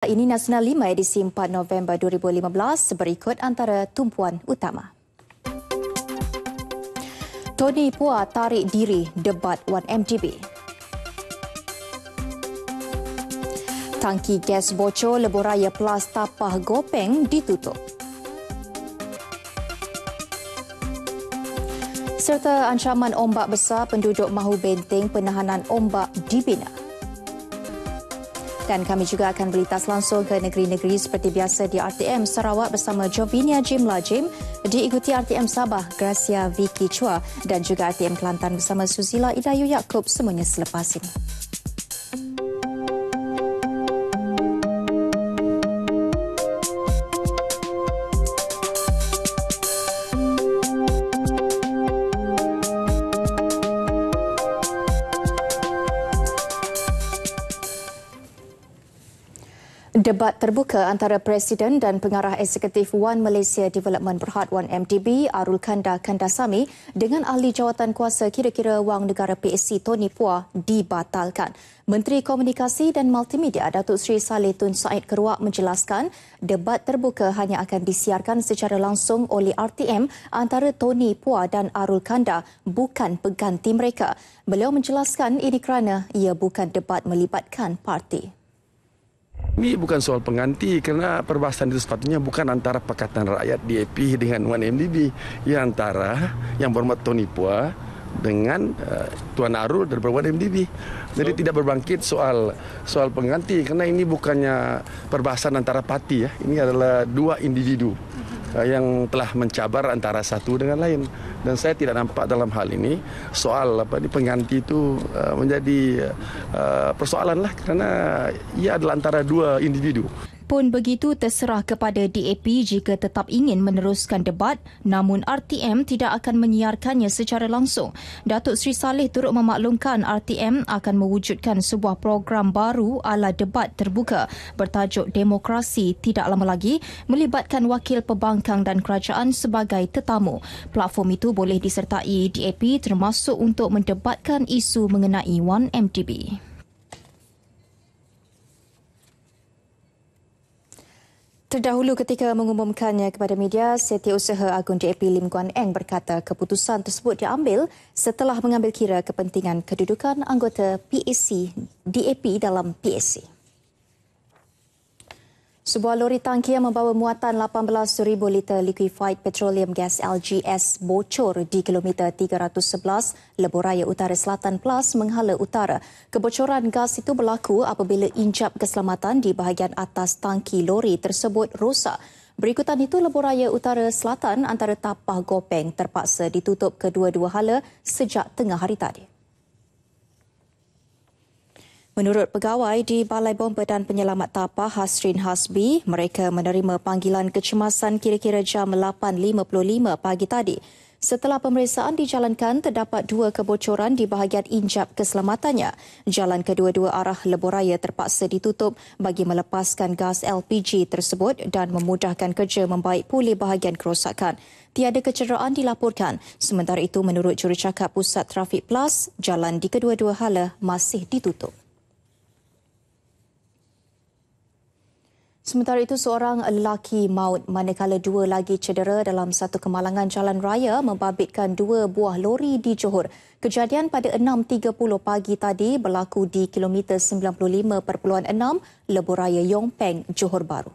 Ini Nasional 5 edisi 4 November 2015, berikut antara tumpuan utama. Tony Pua tarik diri debat 1MDB. Tangki gas bocor Lebuh Raya Plus Tapah Gopeng ditutup. Serta ancaman ombak besar, penduduk mahu benteng penahanan ombak dibina. Dan kami juga akan berlitas langsung ke negeri-negeri seperti biasa di RTM Sarawak bersama Jovinia Jim Lajim, diikuti RTM Sabah Gracia Vicky Chua dan juga RTM Kelantan bersama Suzila Idayu Yaakob, semuanya selepas ini. Debat terbuka antara Presiden dan Pengarah Eksekutif One Malaysia Development Berhad 1MDB Arul Kanda Kandasamy dengan ahli jawatan kuasa kira-kira wang negara PSC Tony Pua dibatalkan. Menteri Komunikasi dan Multimedia Datuk Seri Saleh Tun Said Keruak menjelaskan debat terbuka hanya akan disiarkan secara langsung oleh RTM antara Tony Pua dan Arul Kanda, bukan pengganti mereka. Beliau menjelaskan ini kerana ia bukan debat melibatkan parti. Ini bukan soal pengganti kerana perbahasan itu sepatutnya bukan antara Pakatan Rakyat DAP dengan 1MDB. Ia antara yang berhormat Tony Pua dengan Tuan Arul dari 1MDB. Jadi tidak berbangkit soal pengganti kerana ini bukannya perbahasan antara parti ya. Ini adalah dua individu yang telah mencabar antara satu dengan lain, dan saya tidak nampak dalam hal ini soal pengganti itu menjadi persoalan lah kerana ia adalah antara dua individu. Pun begitu, terserah kepada DAP jika tetap ingin meneruskan debat, namun RTM tidak akan menyiarkannya secara langsung. Datuk Seri Saleh turut memaklumkan RTM akan mewujudkan sebuah program baru ala debat terbuka bertajuk Demokrasi tidak lama lagi, melibatkan wakil pembangkang dan kerajaan sebagai tetamu. Platform itu boleh disertai DAP termasuk untuk mendebatkan isu mengenai 1MDB. Terdahulu ketika mengumumkannya kepada media, Setiausaha Agung DAP Lim Guan Eng berkata keputusan tersebut diambil setelah mengambil kira kepentingan kedudukan anggota PAC DAP dalam PAC. Sebuah lori tangki yang membawa muatan 18,000 liter liquefied petroleum gas LGS bocor di kilometer 311 Lebuh Raya Utara Selatan Plus Menghala Utara. Kebocoran gas itu berlaku apabila injap keselamatan di bahagian atas tangki lori tersebut rosak. Berikutan itu, Lebuh Raya Utara Selatan antara Tapah Gopeng terpaksa ditutup kedua-dua hala sejak tengah hari tadi. Menurut pegawai di Balai Bomba dan Penyelamat Tapah Hasrin Hasbi, mereka menerima panggilan kecemasan kira-kira jam 8.55 pagi tadi. Setelah pemeriksaan dijalankan, terdapat dua kebocoran di bahagian injap keselamatannya. Jalan kedua-dua arah Lebuh Raya terpaksa ditutup bagi melepaskan gas LPG tersebut dan memudahkan kerja membaik pulih bahagian kerosakan. Tiada kecederaan dilaporkan. Sementara itu, menurut Jurucakap Pusat Trafik Plus, jalan di kedua-dua hala masih ditutup. Sementara itu, seorang lelaki maut manakala dua lagi cedera dalam satu kemalangan jalan raya membabitkan dua buah lori di Johor. Kejadian pada 6.30 pagi tadi berlaku di kilometer 95.6 Lebuh Raya Yong Peng, Johor Bahru.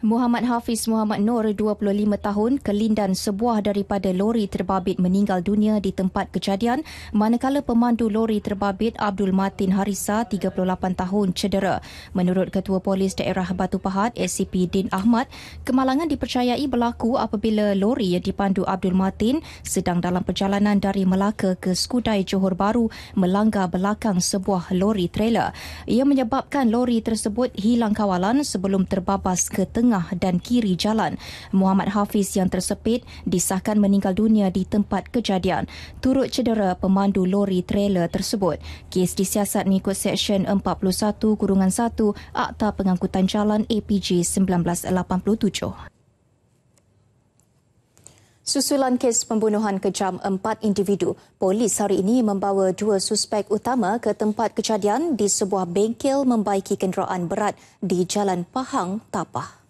Muhammad Hafiz Muhammad Nur, 25 tahun, kelindan sebuah daripada lori terbabit meninggal dunia di tempat kejadian, manakala pemandu lori terbabit Abdul Matin Harisa, 38 tahun, cedera. Menurut Ketua Polis Daerah Batu Pahat, SCP Din Ahmad, kemalangan dipercayai berlaku apabila lori yang dipandu Abdul Matin sedang dalam perjalanan dari Melaka ke Skudai, Johor Bahru melanggar belakang sebuah lori trailer. Ia menyebabkan lori tersebut hilang kawalan sebelum terbabas ke tengah dan kiri jalan. Muhammad Hafiz yang tersepit disahkan meninggal dunia di tempat kejadian. Turut cedera pemandu lori trailer tersebut. Kes disiasat mengikut Seksyen 41-1 Akta Pengangkutan Jalan APJ 1987. Susulan kes pembunuhan kejam 4 individu, polis hari ini membawa 2 suspek utama ke tempat kejadian di sebuah bengkel membaiki kenderaan berat di Jalan Pahang, Tapah.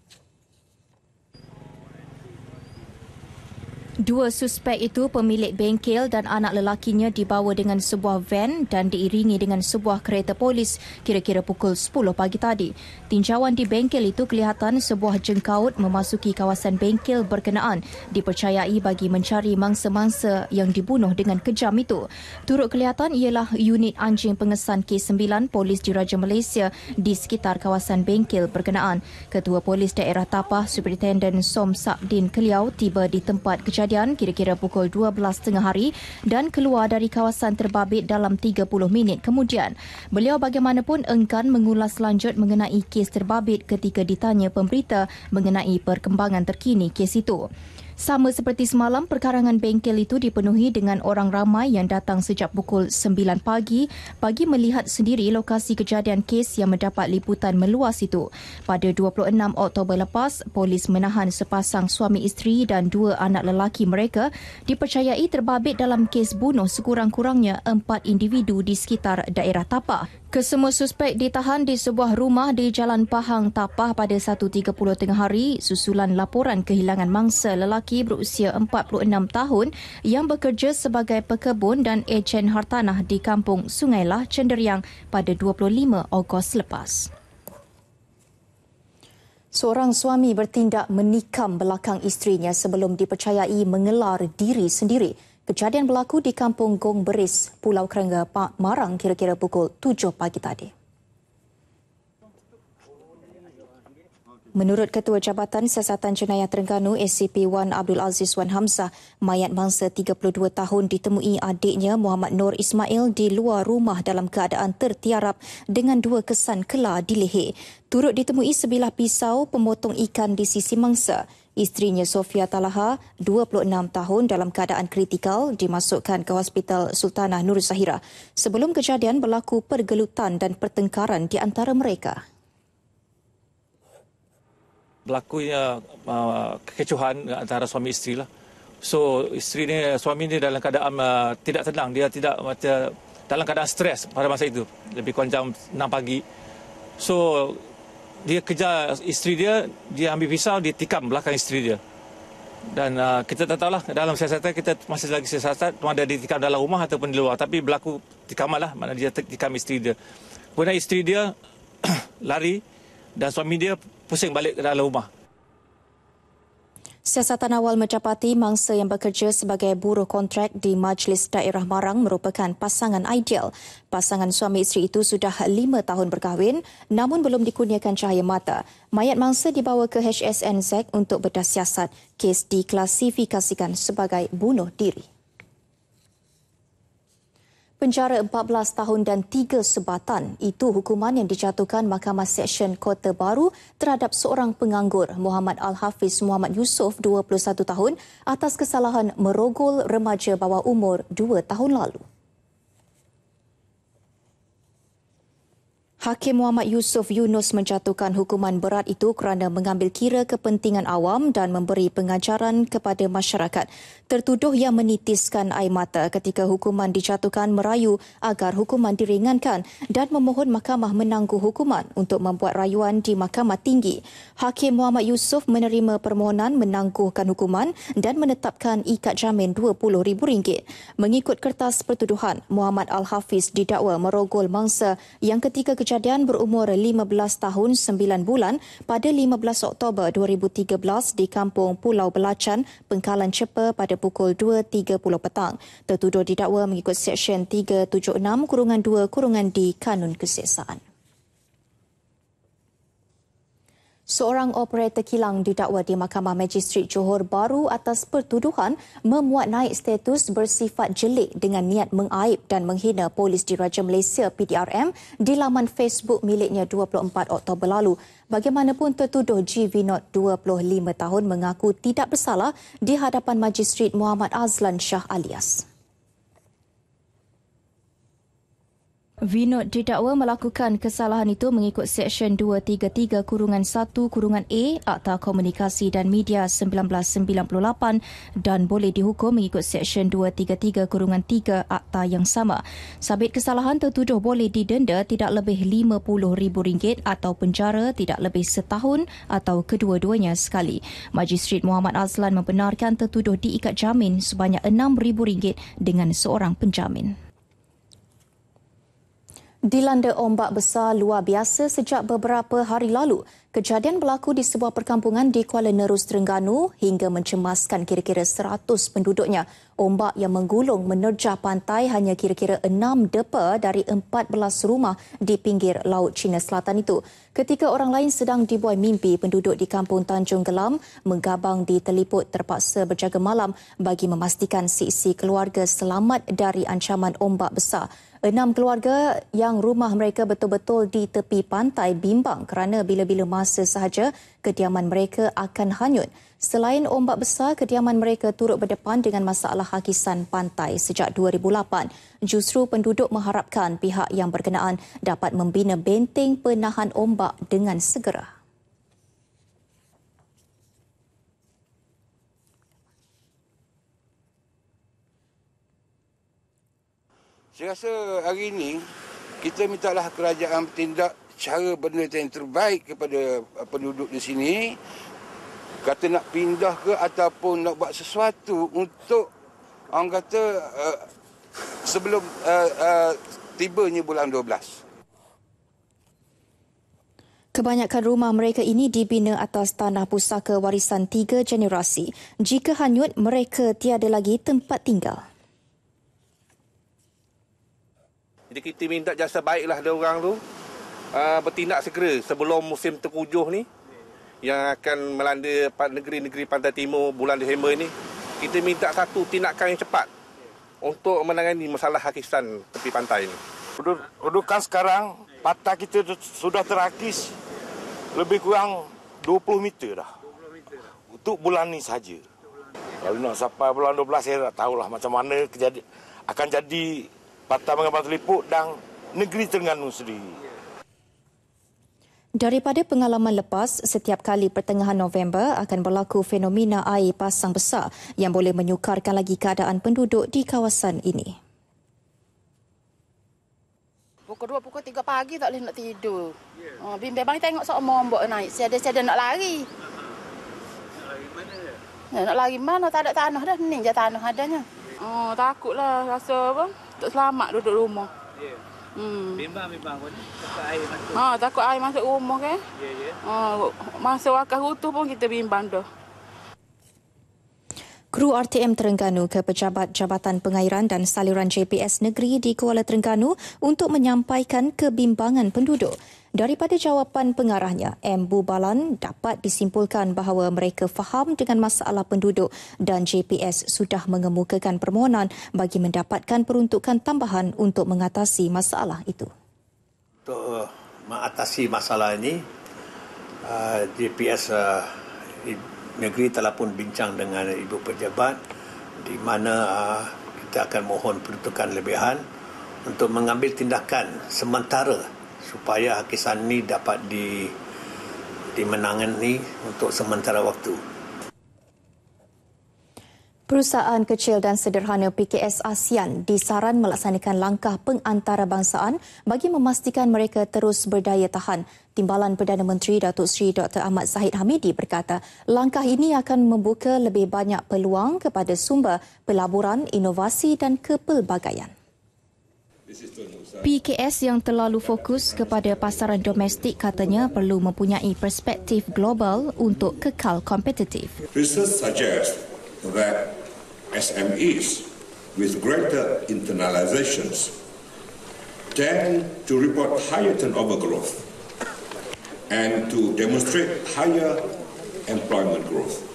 2 suspek itu pemilik bengkel dan anak lelakinya dibawa dengan sebuah van dan diiringi dengan sebuah kereta polis kira-kira pukul 10 pagi tadi. Tinjauan di bengkel itu kelihatan sebuah jengkaut memasuki kawasan bengkel berkenaan dipercayai bagi mencari mangsa-mangsa yang dibunuh dengan kejam itu. Turut kelihatan ialah unit anjing pengesan Kes 9 Polis Diraja Malaysia di sekitar kawasan bengkel berkenaan. Ketua Polis Daerah Tapah Superintendent Som Sabdin Keliau tiba di tempat kejadian kira-kira pukul 12.30 hari dan keluar dari kawasan terbabit dalam 30 minit kemudian. Beliau bagaimanapun enggan mengulas lanjut mengenai kes terbabit ketika ditanya pemberita mengenai perkembangan terkini kes itu. Sama seperti semalam, perkarangan bengkel itu dipenuhi dengan orang ramai yang datang sejak pukul 9 pagi bagi melihat sendiri lokasi kejadian kes yang mendapat liputan meluas itu. Pada 26 Oktober lepas, polis menahan sepasang suami isteri dan 2 anak lelaki mereka dipercayai terbabit dalam kes bunuh sekurang-kurangnya 4 individu di sekitar daerah Tapah. Kesemua suspek ditahan di sebuah rumah di Jalan Pahang, Tapah pada 1.30 tengah hari susulan laporan kehilangan mangsa lelaki berusia 46 tahun yang bekerja sebagai pekebun dan ejen hartanah di kampung Sungai Lah, Cenderiang pada 25 Ogos lepas. Seorang suami bertindak menikam belakang isterinya sebelum dipercayai mengelar diri sendiri. Kejadian berlaku di Kampung Gong Beris, Pulau Kerengga, Marang kira-kira pukul 7 pagi tadi. Menurut Ketua Jabatan Siasatan Jenayah Terengganu SCP Wan Abdul Aziz Wan Hamzah, mayat mangsa 32 tahun ditemui adiknya Muhammad Nur Ismail di luar rumah dalam keadaan tertiarap dengan 2 kesan kelar di leher. Turut ditemui sebilah pisau pemotong ikan di sisi mangsa. Isterinya Sofia Talaha, 26 tahun dalam keadaan kritikal dimasukkan ke Hospital Sultanah Nur Zahira. Sebelum kejadian berlaku pergelutan dan pertengkaran di antara mereka. Berlakunya kekecohan antara suami isteri lah. So suami ni dalam keadaan tidak tenang, dia tidak dalam keadaan stres pada masa itu. Lebih kurang jam 6 pagi. So dia kejar isteri dia ambil pisau, dia tikam belakang isteri dia. Dan kita tak tahulah dalam siasatan kita masih lagi siasatan ada ditikam dalam rumah ataupun di luar, tapi berlaku tikaman lah, mana dia tikam isteri dia. Kemudian isteri dia lari dan suami dia pusing balik ke dalam rumah. Siasatan awal menjapati mangsa yang bekerja sebagai buruh kontrak di Majlis Daerah Marang merupakan pasangan ideal. Pasangan suami isteri itu sudah 5 tahun berkahwin namun belum dikurniakan cahaya mata. Mayat mangsa dibawa ke HSNZ untuk bedah siasat. Kes diklasifikasikan sebagai bunuh diri. Penjara 14 tahun dan 3 sebatan, itu hukuman yang dijatuhkan Mahkamah Seksyen Kota Baru terhadap seorang penganggur Muhammad Al-Hafiz Muhammad Yusof, 21 tahun, atas kesalahan merogol remaja bawah umur 2 tahun lalu. Hakim Muhammad Yusof Yunus menjatuhkan hukuman berat itu kerana mengambil kira kepentingan awam dan memberi pengajaran kepada masyarakat. Tertuduh yang menitiskan air mata ketika hukuman dijatuhkan merayu agar hukuman diringankan dan memohon mahkamah menangguh hukuman untuk membuat rayuan di Mahkamah Tinggi. Hakim Muhammad Yusof menerima permohonan menangguhkan hukuman dan menetapkan ikat jamin RM20,000. Mengikut kertas pertuduhan, Muhammad Al-Hafiz didakwa merogol mangsa yang ketika kejadian berumur 15 tahun 9 bulan pada 15 Oktober 2013 di Kampung Pulau Belacan, Pengkalan Cepa pada pukul 2.30 petang. Tertuduh didakwa mengikut Seksyen 376-2-D Kanun Keseksaan. Seorang operator kilang didakwa di Mahkamah Magistrat Johor Bahru atas pertuduhan memuat naik status bersifat jelik dengan niat mengaib dan menghina Polis Diraja Malaysia PDRM di laman Facebook miliknya 24 Oktober lalu. Bagaimanapun tertuduh G. Vinod, 25 tahun, mengaku tidak bersalah di hadapan Magistrat Muhammad Azlan Shah Alias. Vinod didakwa melakukan kesalahan itu mengikut Seksyen 233-1-A Akta Komunikasi dan Media 1998 dan boleh dihukum mengikut Seksyen 233-3 Akta yang sama. Sabit kesalahan, tertuduh boleh didenda tidak lebih RM50,000 atau penjara tidak lebih setahun atau kedua-duanya sekali. Majistret Muhammad Azlan membenarkan tertuduh diikat jamin sebanyak RM6,000 dengan seorang penjamin. Dilanda ombak besar luar biasa sejak beberapa hari lalu. Kejadian berlaku di sebuah perkampungan di Kuala Nerus, Terengganu hingga mencemaskan kira-kira 100 penduduknya. Ombak yang menggulung menerjah pantai hanya kira-kira 6 depa dari 14 rumah di pinggir Laut Cina Selatan itu. Ketika orang lain sedang dibuai mimpi, penduduk di Kampung Tanjung Gelam menggabang di Teliput terpaksa berjaga malam bagi memastikan si-si keluarga selamat dari ancaman ombak besar. 6 keluarga yang rumah mereka betul-betul di tepi pantai bimbang kerana bila-bila masa sahaja kediaman mereka akan hanyut. Selain ombak besar, kediaman mereka turut berdepan dengan masalah hakisan pantai sejak 2008. Justru penduduk mengharapkan pihak yang berkenaan dapat membina benteng penahan ombak dengan segera. Saya rasa hari ini kita mintalah kerajaan bertindak cara benda yang terbaik kepada penduduk di sini. Kata nak pindah ke ataupun nak buat sesuatu untuk orang kata sebelum tibanya bulan 12. Kebanyakan rumah mereka ini dibina atas tanah pusaka warisan 3 generasi. Jika hanyut, mereka tiada lagi tempat tinggal. Jadi kita minta jasa baiklah dia orang tu bertindak segera sebelum musim tengkujuh ni yang akan melanda negeri-negeri pantai timur bulan Disember ni. Kita minta satu tindakan yang cepat untuk menangani masalah hakisan tepi pantai ni. Kedudukan sekarang pantai kita sudah terakis lebih kurang 20 meter dah. Untuk bulan ni saja. Kalau nak sampai bulan 12 saya tak tahulah macam mana akan jadi Pantai Mengambang Teliput dan negeri Terengganu sendiri. Daripada pengalaman lepas, setiap kali pertengahan November akan berlaku fenomena air pasang besar yang boleh menyukarkan lagi keadaan penduduk di kawasan ini. Pukul 2, pukul 3 pagi tak boleh nak tidur. Bimbang tengok semua ombak naik. Siada-siada nak lari. Nak lari mana? Tak ada tanah dah. Ni je tanah adanya. Takutlah rasa apa? Tak selamat duduk rumah. Ya. Bimbang pun takut air masuk. Takut air masuk rumah kan? Ya. Masa wakaf utuh pun kita bimbang dah. Kru RTM Terengganu ke pejabat Jabatan Pengairan dan Saliran JPS Negeri di Kuala Terengganu untuk menyampaikan kebimbangan penduduk. Daripada jawapan pengarahnya, M. Bubalan, dapat disimpulkan bahawa mereka faham dengan masalah penduduk dan JPS sudah mengemukakan permohonan bagi mendapatkan peruntukan tambahan untuk mengatasi masalah itu. Untuk mengatasi masalah ini, JPS negeri telah pun bincang dengan ibu pejabat di mana kita akan mohon peruntukan lebihan untuk mengambil tindakan sementara supaya hakisan ini dapat dimenangani untuk sementara waktu. Perusahaan kecil dan sederhana PKS ASEAN disaran melaksanakan langkah pengantarbangsaan bagi memastikan mereka terus berdaya tahan. Timbalan Perdana Menteri Datuk Seri Dr. Ahmad Zahid Hamidi berkata, langkah ini akan membuka lebih banyak peluang kepada sumber pelaburan, inovasi dan kepelbagaian. PKS yang terlalu fokus kepada pasaran domestik katanya perlu mempunyai perspektif global untuk kekal kompetitif. Research suggests that SMEs with greater internalizations tend to report higher turnover growth and to demonstrate higher employment growth.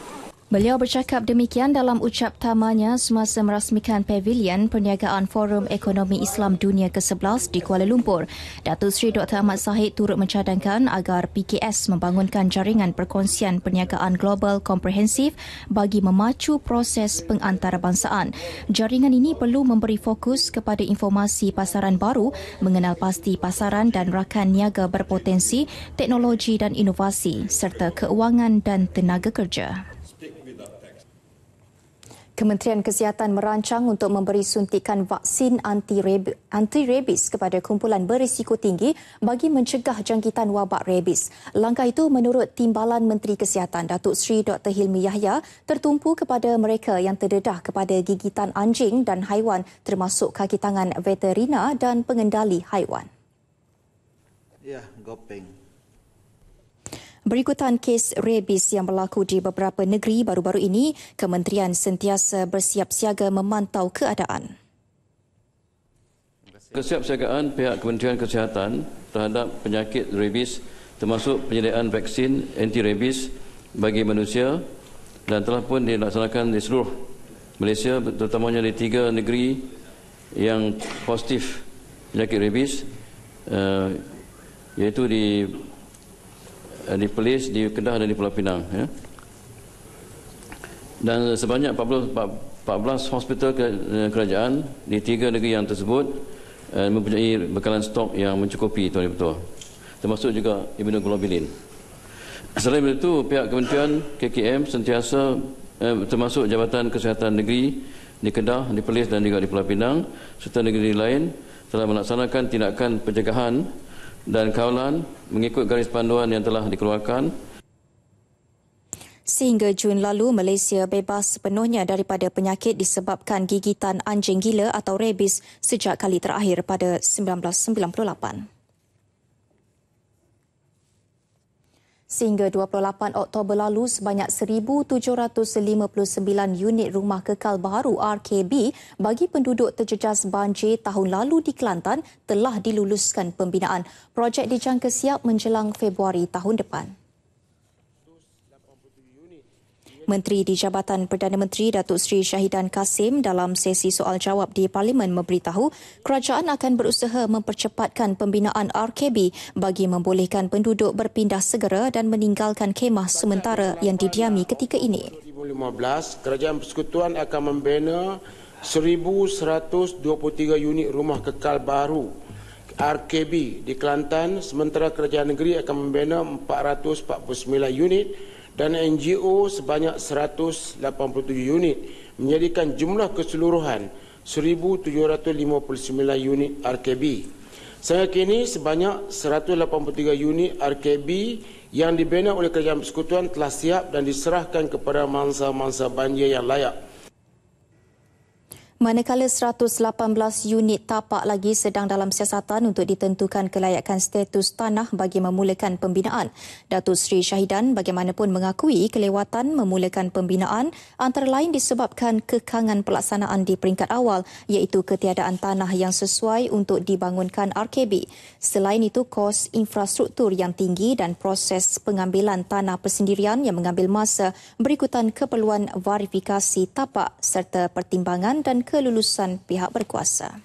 Beliau bercakap demikian dalam ucap tamanya semasa merasmikan Pavilion Perniagaan Forum Ekonomi Islam Dunia ke-11 di Kuala Lumpur. Datuk Seri Dr. Ahmad Zahid turut mencadangkan agar PKS membangunkan jaringan perkongsian perniagaan global komprehensif bagi memacu proses pengantarabangsaaan. Jaringan ini perlu memberi fokus kepada informasi pasaran baru, mengenal pasti pasaran dan rakan niaga berpotensi, teknologi dan inovasi serta keuangan dan tenaga kerja. Kementerian Kesihatan merancang untuk memberi suntikan vaksin anti-rabies kepada kumpulan berisiko tinggi bagi mencegah jangkitan wabak rabies. Langkah itu menurut Timbalan Menteri Kesihatan Datuk Seri Dr. Hilmi Yahya tertumpu kepada mereka yang terdedah kepada gigitan anjing dan haiwan termasuk kaki tangan veterina dan pengendali haiwan. Ya, gopeng. Berikutan kes rabies yang berlaku di beberapa negeri baru-baru ini, Kementerian sentiasa bersiap siaga memantau keadaan. Kesiapsiagaan pihak Kementerian Kesihatan terhadap penyakit rabies termasuk penyediaan vaksin anti-rabies bagi manusia dan telah pun dilaksanakan di seluruh Malaysia, terutamanya di 3 negeri yang positif penyakit rabies, iaitu di Perlis, di Kedah dan di Pulau Pinang. Ya. Dan sebanyak 14 hospital kerajaan di 3 negeri yang tersebut mempunyai bekalan stok yang mencukupi, Tuan Ketua, termasuk juga immunoglobulin. Selain itu, pihak Kementerian KKM sentiasa termasuk Jabatan Kesihatan Negeri di Kedah, di Perlis dan juga di Pulau Pinang serta negeri lain telah melaksanakan tindakan pencegahan dan kawalan mengikut garis panduan yang telah dikeluarkan. Sehingga Jun lalu, Malaysia bebas sepenuhnya daripada penyakit disebabkan gigitan anjing gila atau rabies sejak kali terakhir pada 1998. Sehingga 28 Oktober lalu, sebanyak 1,759 unit rumah kekal baharu RKB bagi penduduk terjejas banjir tahun lalu di Kelantan telah diluluskan pembinaan. Projek dijangka siap menjelang Februari tahun depan. Menteri di Jabatan Perdana Menteri Datuk Seri Syahidan Kasim dalam sesi soal jawab di Parlimen memberitahu kerajaan akan berusaha mempercepatkan pembinaan RKB bagi membolehkan penduduk berpindah segera dan meninggalkan kemah sementara yang didiami ketika ini. 2015, Kerajaan Persekutuan akan membina 1,123 unit rumah kekal baru RKB di Kelantan, sementara Kerajaan Negeri akan membina 449 unit dan NGO sebanyak 187 unit, menjadikan jumlah keseluruhan 1,759 unit RKB. Sehingga kini sebanyak 183 unit RKB yang dibina oleh Kerajaan Persekutuan telah siap dan diserahkan kepada mangsa-mangsa banjir yang layak. Manakala 118 unit tapak lagi sedang dalam siasatan untuk ditentukan kelayakan status tanah bagi memulakan pembinaan. Datuk Seri Syahidan bagaimanapun mengakui kelewatan memulakan pembinaan antara lain disebabkan kekangan pelaksanaan di peringkat awal iaitu ketiadaan tanah yang sesuai untuk dibangunkan RKB. Selain itu, kos infrastruktur yang tinggi dan proses pengambilan tanah persendirian yang mengambil masa berikutan keperluan verifikasi tapak serta pertimbangan dan kelulusan pihak berkuasa.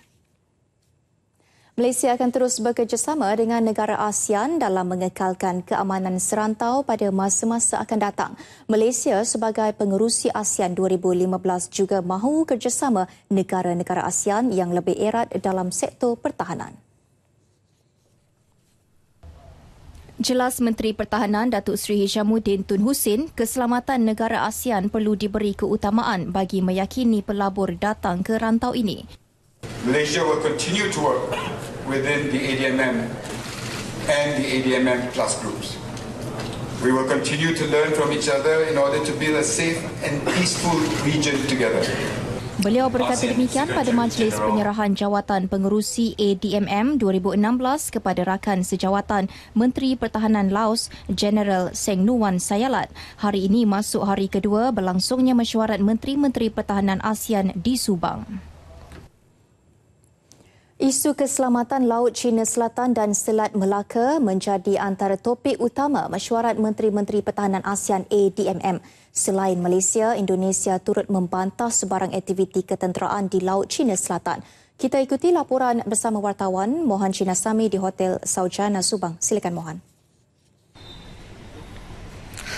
Malaysia akan terus bekerjasama dengan negara ASEAN dalam mengekalkan keamanan serantau pada masa-masa akan datang. Malaysia sebagai pengerusi ASEAN 2015 juga mahu kerjasama negara-negara ASEAN yang lebih erat dalam sektor pertahanan. Jelas Menteri Pertahanan Datuk Seri Hishamuddin Tun Hussein, keselamatan negara ASEAN perlu diberi keutamaan bagi meyakini pelabur datang ke rantau ini. Malaysia will continue to work within the ADMM and the ADMM plus groups. We will continue to learn from each other in order to build a safe and peaceful region together. Beliau berkata demikian pada majlis penyerahan jawatan pengerusi ADMM 2016 kepada rakan sejawatan Menteri Pertahanan Laos, Jeneral Seng Nuwan Sayalat. Hari ini masuk hari kedua berlangsungnya mesyuarat Menteri-Menteri Pertahanan ASEAN di Subang. Isu keselamatan Laut Cina Selatan dan Selat Melaka menjadi antara topik utama mesyuarat Menteri-Menteri Pertahanan ASEAN ADMM. Selain Malaysia, Indonesia turut membantah sebarang aktiviti ketenteraan di Laut Cina Selatan. Kita ikuti laporan bersama wartawan Mohan Chinasamy di Hotel Saujana Subang. Silakan Mohan.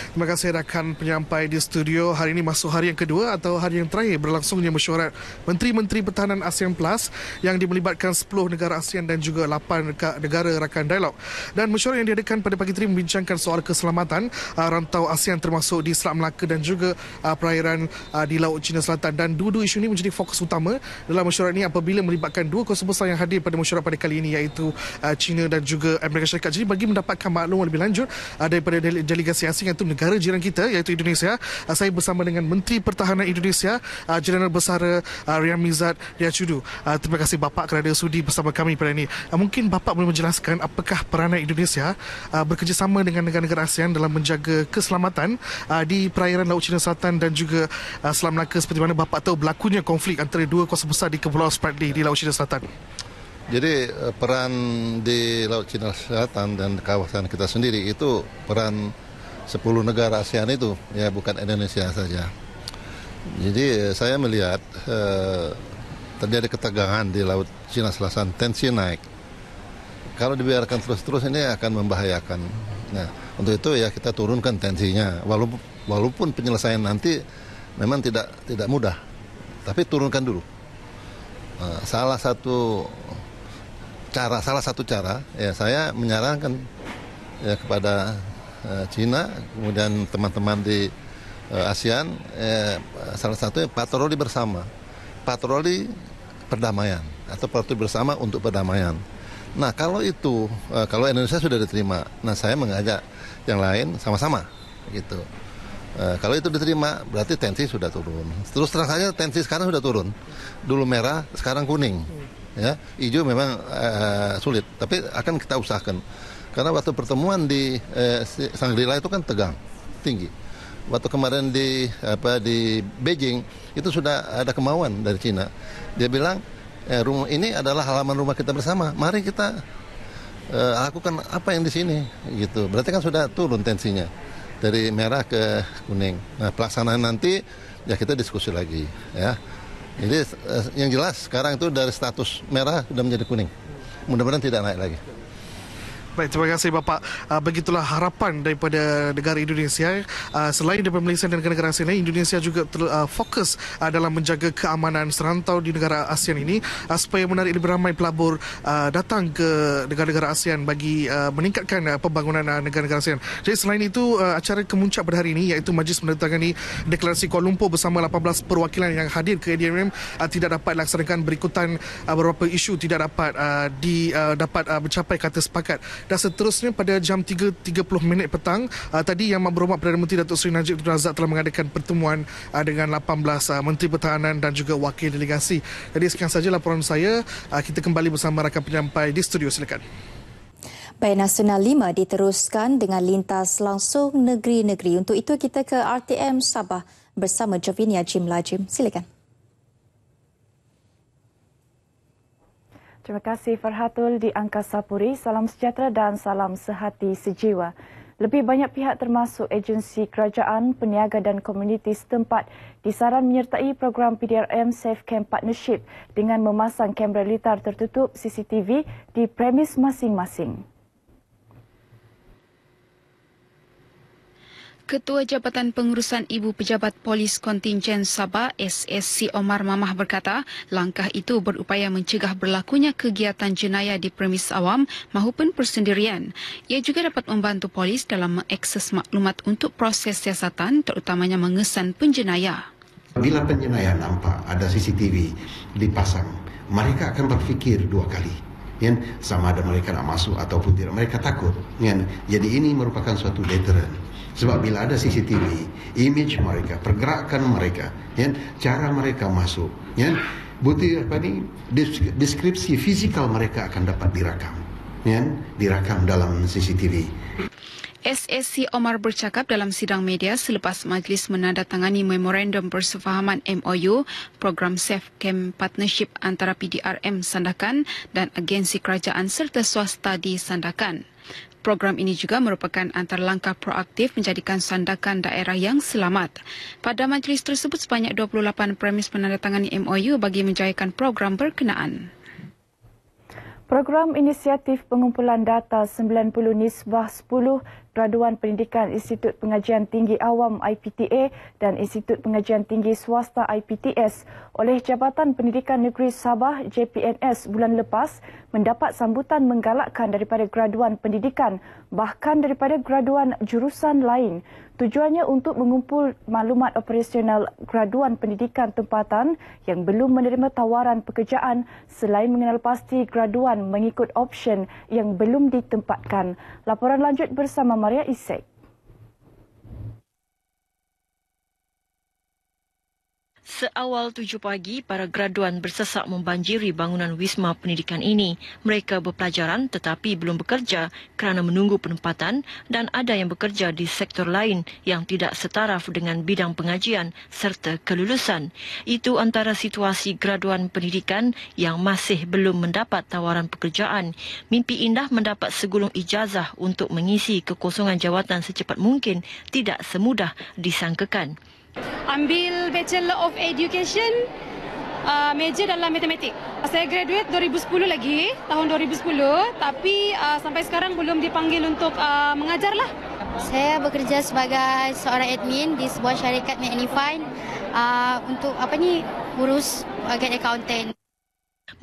Terima kasih rakan penyampai di studio. Hari ini masuk hari yang kedua atau hari yang terakhir berlangsungnya mesyuarat Menteri-Menteri Pertahanan ASEAN Plus yang melibatkan 10 negara ASEAN dan juga 8 negara rakan dialog. Dan mesyuarat yang diadakan pada pagi tadi membincangkan soal keselamatan rantau ASEAN termasuk di Selat Melaka dan juga perairan di Laut Cina Selatan. Dan dua-dua isu ini menjadi fokus utama dalam mesyuarat ini apabila melibatkan dua kuasa besar yang hadir pada mesyuarat pada kali ini iaitu China dan juga Amerika Syarikat. Jadi bagi mendapatkan maklumat lebih lanjut daripada delegasi asing iaitu negara jiran kita iaitu Indonesia, saya bersama dengan Menteri Pertahanan Indonesia Jeneral Bersara Riyamizat Riyacudu. Terima kasih bapa kerana sudi bersama kami pada ini. Mungkin bapa boleh menjelaskan apakah peranan Indonesia bekerjasama dengan negara-negara ASEAN dalam menjaga keselamatan di perairan Laut Cina Selatan dan juga Selat Melaka, seperti mana bapa tahu berlakunya konflik antara dua kuasa besar di Kepulauan Spratly di Laut Cina Selatan. Jadi peran di Laut Cina Selatan dan kawasan kita sendiri itu peran 10 negara ASEAN itu, ya bukan Indonesia saja. Jadi saya melihat terjadi ketegangan di Laut Cina Selatan, tensi naik. Kalau dibiarkan terus-terus ini akan membahayakan. Nah, untuk itu ya kita turunkan tensinya. Walaupun penyelesaian nanti memang tidak mudah, tapi turunkan dulu. Salah satu cara ya saya menyarankan ya kepada China, kemudian teman-teman di ASEAN, salah satunya patroli bersama, patroli perdamaian atau patroli bersama untuk perdamaian. Nah kalau itu, kalau Indonesia sudah diterima, nah saya mengajak yang lain sama-sama gitu. Kalau itu diterima, berarti tensi sudah turun. Terus terang saja tensi sekarang sudah turun. Dulu merah, sekarang kuning. Ya, hijau memang sulit, tapi akan kita usahakan. Karena waktu pertemuan di Shangri-La itu kan tegang, tinggi. Waktu kemarin di Beijing itu sudah ada kemauan dari Cina. Dia bilang rumah ini adalah halaman rumah kita bersama. Mari kita lakukan apa yang di sini, gitu. Berarti kan sudah turun tensinya dari merah ke kuning. Nah pelaksanaan nanti ya kita diskusi lagi, ya. Jadi yang jelas sekarang itu dari status merah sudah menjadi kuning. Mudah-mudahan tidak naik lagi. Baik, terima kasih Bapak. Begitulah harapan daripada negara Indonesia. Selain daripada Malaysia dan negara-negara ASEAN lain, Indonesia juga fokus dalam menjaga keamanan serantau di negara ASEAN ini supaya menarik lebih ramai pelabur datang ke negara-negara ASEAN bagi meningkatkan pembangunan negara-negara ASEAN. Jadi selain itu, acara kemuncak pada hari ini iaitu Majlis menandatangani Deklarasi Kuala Lumpur bersama 18 perwakilan yang hadir ke ADMM tidak dapat dilaksanakan berikutan beberapa isu tidak dapat mencapai kata sepakat. Dan seterusnya pada jam 3.30 petang tadi Yang Berhormat Perdana Menteri Datuk Seri Najib Tun Razak telah mengadakan pertemuan dengan 18 Menteri Pertahanan dan juga wakil delegasi. Jadi sekian saja laporan saya. Kita kembali bersama rakan penyampai di studio, silakan. Baik, Nasional 5 diteruskan dengan lintas langsung negeri-negeri. Untuk itu kita ke RTM Sabah bersama Jovinia Jim Lajim. Silakan. Terima kasih Farhatul di Angkasa Puri. Salam sejahtera dan salam sehati sejiwa. Lebih banyak pihak termasuk agensi kerajaan, peniaga dan komuniti setempat disaran menyertai program PDRM Safe Camp Partnership dengan memasang kamera litar tertutup CCTV di premis masing-masing. Ketua Jabatan Pengurusan Ibu Pejabat Polis Kontingen Sabah SSC Omar Mamah berkata, langkah itu berupaya mencegah berlakunya kegiatan jenayah di premis awam maupun persendirian. Ia juga dapat membantu polis dalam mengakses maklumat untuk proses siasatan, terutamanya mengesan penjenayah. Bila penjenayah nampak ada CCTV dipasang, mereka akan berfikir dua kali. Sama ada mereka nak masuk ataupun tidak, mereka takut. Jadi ini merupakan suatu deterrent. Sebab bila ada CCTV, image mereka, pergerakan mereka, cara mereka masuk, deskripsi fizikal mereka akan dapat dirakam dalam CCTV. SSC Omar bercakap dalam sidang media selepas majlis menandatangani Memorandum Persefahaman MOU program Safe Camp Partnership antara PDRM Sandakan dan agensi kerajaan serta swasta di Sandakan. Program ini juga merupakan antara langkah proaktif menjadikan Sandakan daerah yang selamat. Pada majlis tersebut sebanyak 28 premis menandatangani MOU bagi menjayakan program berkenaan. Program inisiatif pengumpulan data 90 Nisbah 10 Graduan Pendidikan Institut Pengajian Tinggi Awam IPTA dan Institut Pengajian Tinggi Swasta IPTS oleh Jabatan Pendidikan Negeri Sabah JPNS bulan lepas mendapat sambutan menggalakkan daripada graduan pendidikan bahkan daripada graduan jurusan lain. Tujuannya untuk mengumpul maklumat operasional graduan pendidikan tempatan yang belum menerima tawaran pekerjaan selain mengenal pasti graduan mengikut option yang belum ditempatkan. Laporan lanjut bersama Maria Isek. Seawal 7 pagi, para graduan bersesak membanjiri bangunan Wisma Pendidikan ini. Mereka berpelajaran tetapi belum bekerja kerana menunggu penempatan dan ada yang bekerja di sektor lain yang tidak setaraf dengan bidang pengajian serta kelulusan. Itu antara situasi graduan pendidikan yang masih belum mendapat tawaran pekerjaan. Mimpi indah mendapat segulung ijazah untuk mengisi kekosongan jawatan secepat mungkin tidak semudah disangkakan. Ambil Bachelor of Education, major dalam matematik. Saya graduate 2010 lagi, tahun 2010, tapi sampai sekarang belum dipanggil untuk mengajar lah. Saya bekerja sebagai seorang admin di sebuah syarikat Magnify untuk urus bahagian accountant.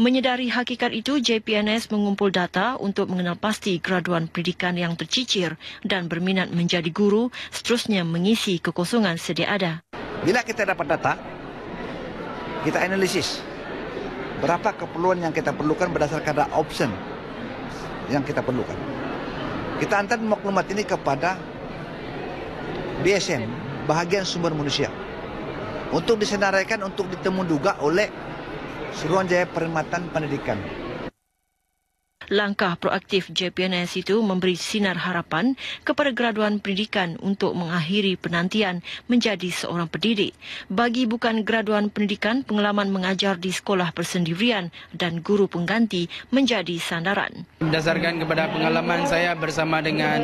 Menyedari hakikat itu, JPNS mengumpul data untuk mengenal pasti graduan pendidikan yang tercicir dan berminat menjadi guru, seterusnya mengisi kekosongan sedia ada. Bila kita dapat data, kita analisis berapa keperluan yang kita perlukan berdasarkan option yang kita perlukan. Kita hantar maklumat ini kepada BSM, bahagian sumber manusia, untuk disenaraikan untuk ditemu juga oleh Suruhanjaya Perkhidmatan Pendidikan. Langkah proaktif JPNS itu memberi sinar harapan kepada graduan pendidikan untuk mengakhiri penantian menjadi seorang pendidik. Bagi bukan graduan pendidikan, pengalaman mengajar di sekolah persendirian dan guru pengganti menjadi sandaran. Berdasarkan kepada pengalaman saya bersama dengan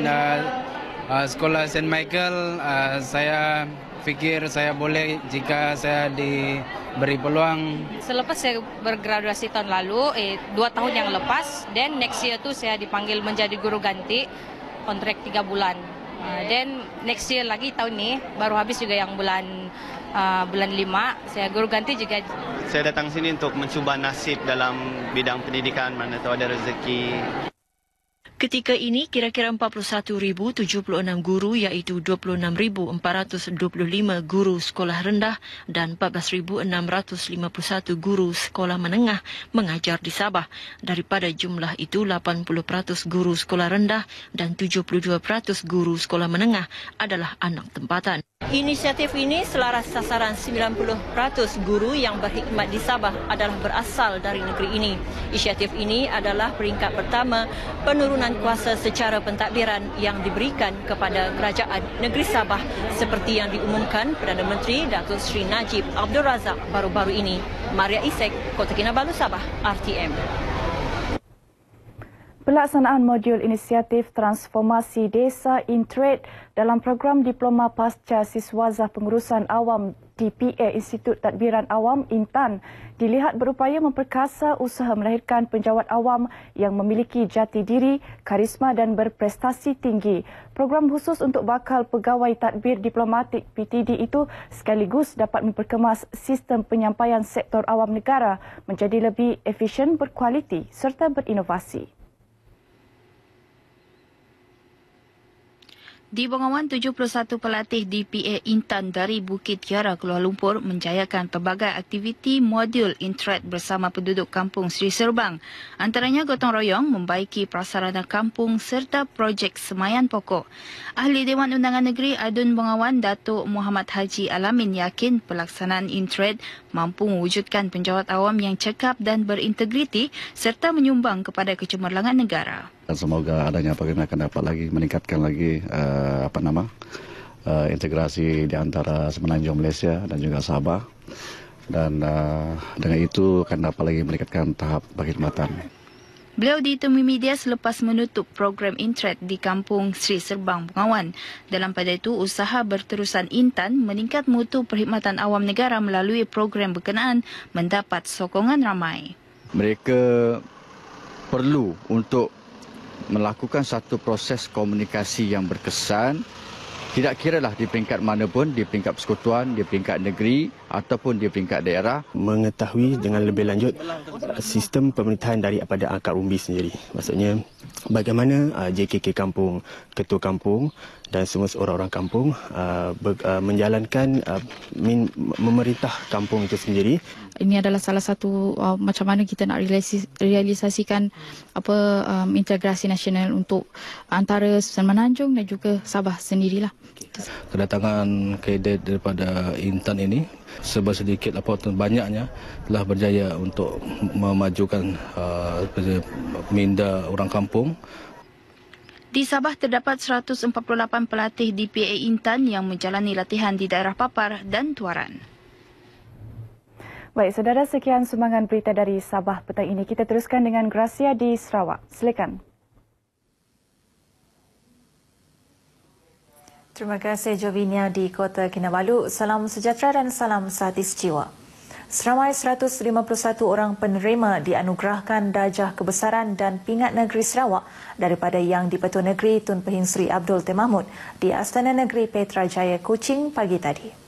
sekolah St. Michael, saya fikir saya boleh jika saya diberi peluang. Selepas saya bergraduasi tahun lalu, 2 tahun yang lepas, then next year tu saya dipanggil menjadi guru ganti, kontrak 3 bulan. Then next year lagi tahun ni, baru habis juga yang bulan 5, saya guru ganti juga. Saya datang sini untuk mencuba nasib dalam bidang pendidikan, mana tahu ada rezeki. Ketika ini, kira-kira 41,076 guru iaitu 26,425 guru sekolah rendah dan 14,651 guru sekolah menengah mengajar di Sabah. Daripada jumlah itu, 80% guru sekolah rendah dan 72% guru sekolah menengah adalah anak tempatan. Inisiatif ini selaras sasaran 90% guru yang berkhidmat di Sabah adalah berasal dari negeri ini. Inisiatif ini adalah peringkat pertama penurunan kuasa secara pentadbiran yang diberikan kepada kerajaan negeri Sabah seperti yang diumumkan Perdana Menteri Datuk Seri Najib Abdul Razak baru-baru ini. Maria Isek, Kota Kinabalu, Sabah, RTM. Pelaksanaan modul inisiatif transformasi desa Intrade dalam program Diploma Pasca Siswazah Pengurusan Awam DPA Institut Tadbiran Awam Intan dilihat berupaya memperkasa usaha melahirkan penjawat awam yang memiliki jati diri, karisma dan berprestasi tinggi. Program khusus untuk bakal pegawai tadbir diplomatik PTD itu sekaligus dapat memperkemas sistem penyampaian sektor awam negara menjadi lebih efisien, berkualiti serta berinovasi. Di Bengawan, 71 pelatih DPA Intan dari Bukit Kiara, Kuala Lumpur menjayakan pelbagai aktiviti modul Intrade bersama penduduk kampung Seri Serbang. Antaranya gotong royong, membaiki prasarana kampung serta projek semayan pokok. Ahli Dewan Undangan Negeri Adun Bengawan, Datuk Muhammad Haji Alamin yakin pelaksanaan Intrade mampu mewujudkan penjawat awam yang cekap dan berintegriti serta menyumbang kepada kecemerlangan negara. Dan semoga adanya program akan dapat lagi meningkatkan lagi integrasi di antara Semenanjung Malaysia dan juga Sabah. Dan dengan itu akan dapat lagi meningkatkan tahap perkhidmatan. Beliau ditemui media selepas menutup program Intret di Kampung Sri Serbang, Bengawan. Dalam pada itu, usaha berterusan Intan meningkat mutu perkhidmatan awam negara melalui program berkenaan mendapat sokongan ramai. Mereka perlu untuk melakukan satu proses komunikasi yang berkesan, tidak kiralah di peringkat mana pun, di peringkat persekutuan, di peringkat negeri ataupun di peringkat daerah. Mengetahui dengan lebih lanjut sistem pemerintahan daripada akar umbi sendiri. Maksudnya bagaimana JKK kampung, ketua kampung dan semua orang-orang kampung menjalankan memerintah kampung itu sendiri. Ini adalah salah satu macam mana kita nak realisasikan integrasi nasional untuk antara Semenanjung dan juga Sabah sendirilah. Kedatangan kadet daripada Intan ini sedikit ataupun banyaknya telah berjaya untuk memajukan minda orang kampung. Di Sabah terdapat 148 pelatih DPA Intan yang menjalani latihan di daerah Papar dan Tuaran. Baik, saudara, sekian sumbangan berita dari Sabah petang ini. Kita teruskan dengan Gracia di Sarawak. Silakan. Terima kasih Jovinia di Kota Kinabalu. Salam sejahtera dan salam sehati sejiwa. Seramai 151 orang penerima dianugerahkan darjah kebesaran dan pingat negeri Sarawak daripada Yang di-Pertua Negeri Tun Pehin Sri Abdul Tun Mahmud di Astana Negeri Petrajaya, Kuching pagi tadi.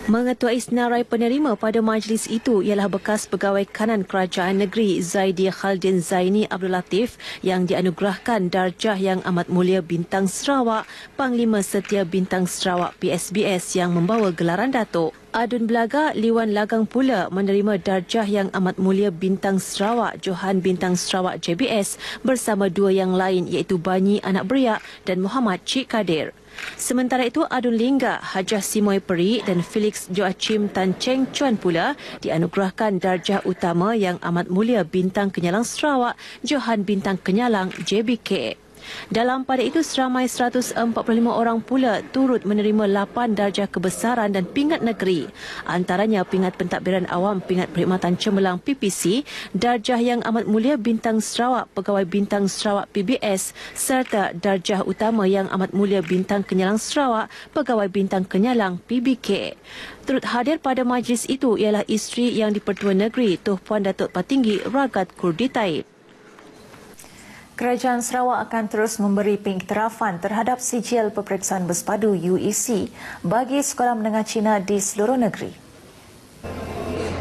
Mengetuai senarai penerima pada majlis itu ialah bekas pegawai kanan kerajaan negeri Zaidi Khaldin Zaini Abdul Latif yang dianugerahkan darjah yang amat mulia Bintang Sarawak, Panglima Setia Bintang Sarawak PSBS yang membawa gelaran Datuk. Adun Belaga Liwan Lagang pula menerima darjah yang amat mulia Bintang Sarawak Johan Bintang Sarawak JBS bersama dua yang lain iaitu Banyi Anak Beriak dan Muhammad Cik Kadir. Sementara itu, Adun Lingga, Hajah Simoy Peri dan Felix Joachim Tan Cheng Chuan pula dianugerahkan darjah utama yang amat mulia Bintang Kenyalang Sarawak Johan Bintang Kenyalang JBK. Dalam pada itu, seramai 145 orang pula turut menerima 8 darjah kebesaran dan pingat negeri. Antaranya pingat pentadbiran awam pingat perkhidmatan cemerlang PPC, darjah yang amat mulia Bintang Sarawak Pegawai Bintang Sarawak PBS serta darjah utama yang amat mulia Bintang Kenyalang Sarawak Pegawai Bintang Kenyalang PBK. Turut hadir pada majlis itu ialah isteri Yang di-Pertua Negeri Tuh Puan Datuk Patinggi Ragat Kurdi Taib. Kerajaan Sarawak akan terus memberi pengiktirafan terhadap sijil peperiksaan berpadu UEC bagi sekolah menengah Cina di seluruh negeri.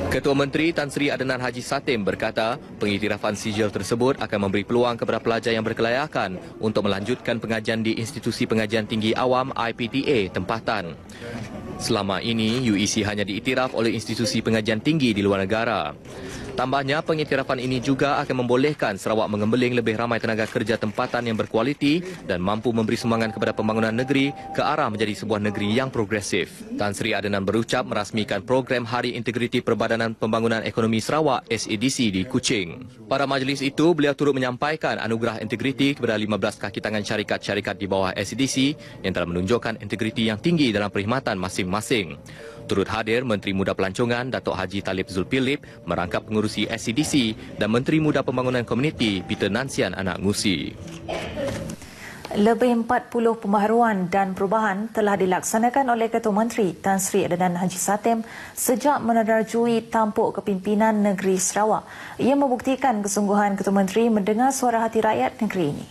Ketua Menteri Tan Sri Adnan Haji Satim berkata, pengiktirafan sijil tersebut akan memberi peluang kepada pelajar yang berkelayakan untuk melanjutkan pengajian di Institusi Pengajian Tinggi Awam IPTA tempatan. Selama ini, UEC hanya diiktiraf oleh institusi pengajian tinggi di luar negara. Tambahnya, pengiktirafan ini juga akan membolehkan Sarawak mengembeling lebih ramai tenaga kerja tempatan yang berkualiti dan mampu memberi sumbangan kepada pembangunan negeri ke arah menjadi sebuah negeri yang progresif. Tan Sri Adnan berucap merasmikan program Hari Integriti Perbadanan Pembangunan Ekonomi Sarawak SADC di Kuching. Pada majlis itu, beliau turut menyampaikan anugerah integriti kepada 15 kaki tangan syarikat-syarikat di bawah SADC yang telah menunjukkan integriti yang tinggi dalam perkhidmatan masing-masing. Turut hadir Menteri Muda Pelancongan Datuk Haji Talib Zulkifli merangkap pengurusi SCDC dan Menteri Muda Pembangunan Komuniti Peter Nansian Anak Ngusi. Lebih 40 pembaharuan dan perubahan telah dilaksanakan oleh Ketua Menteri Tan Sri Adnan Haji Satim sejak menerjui tampuk kepimpinan negeri Sarawak. Ia membuktikan kesungguhan Ketua Menteri mendengar suara hati rakyat negeri ini.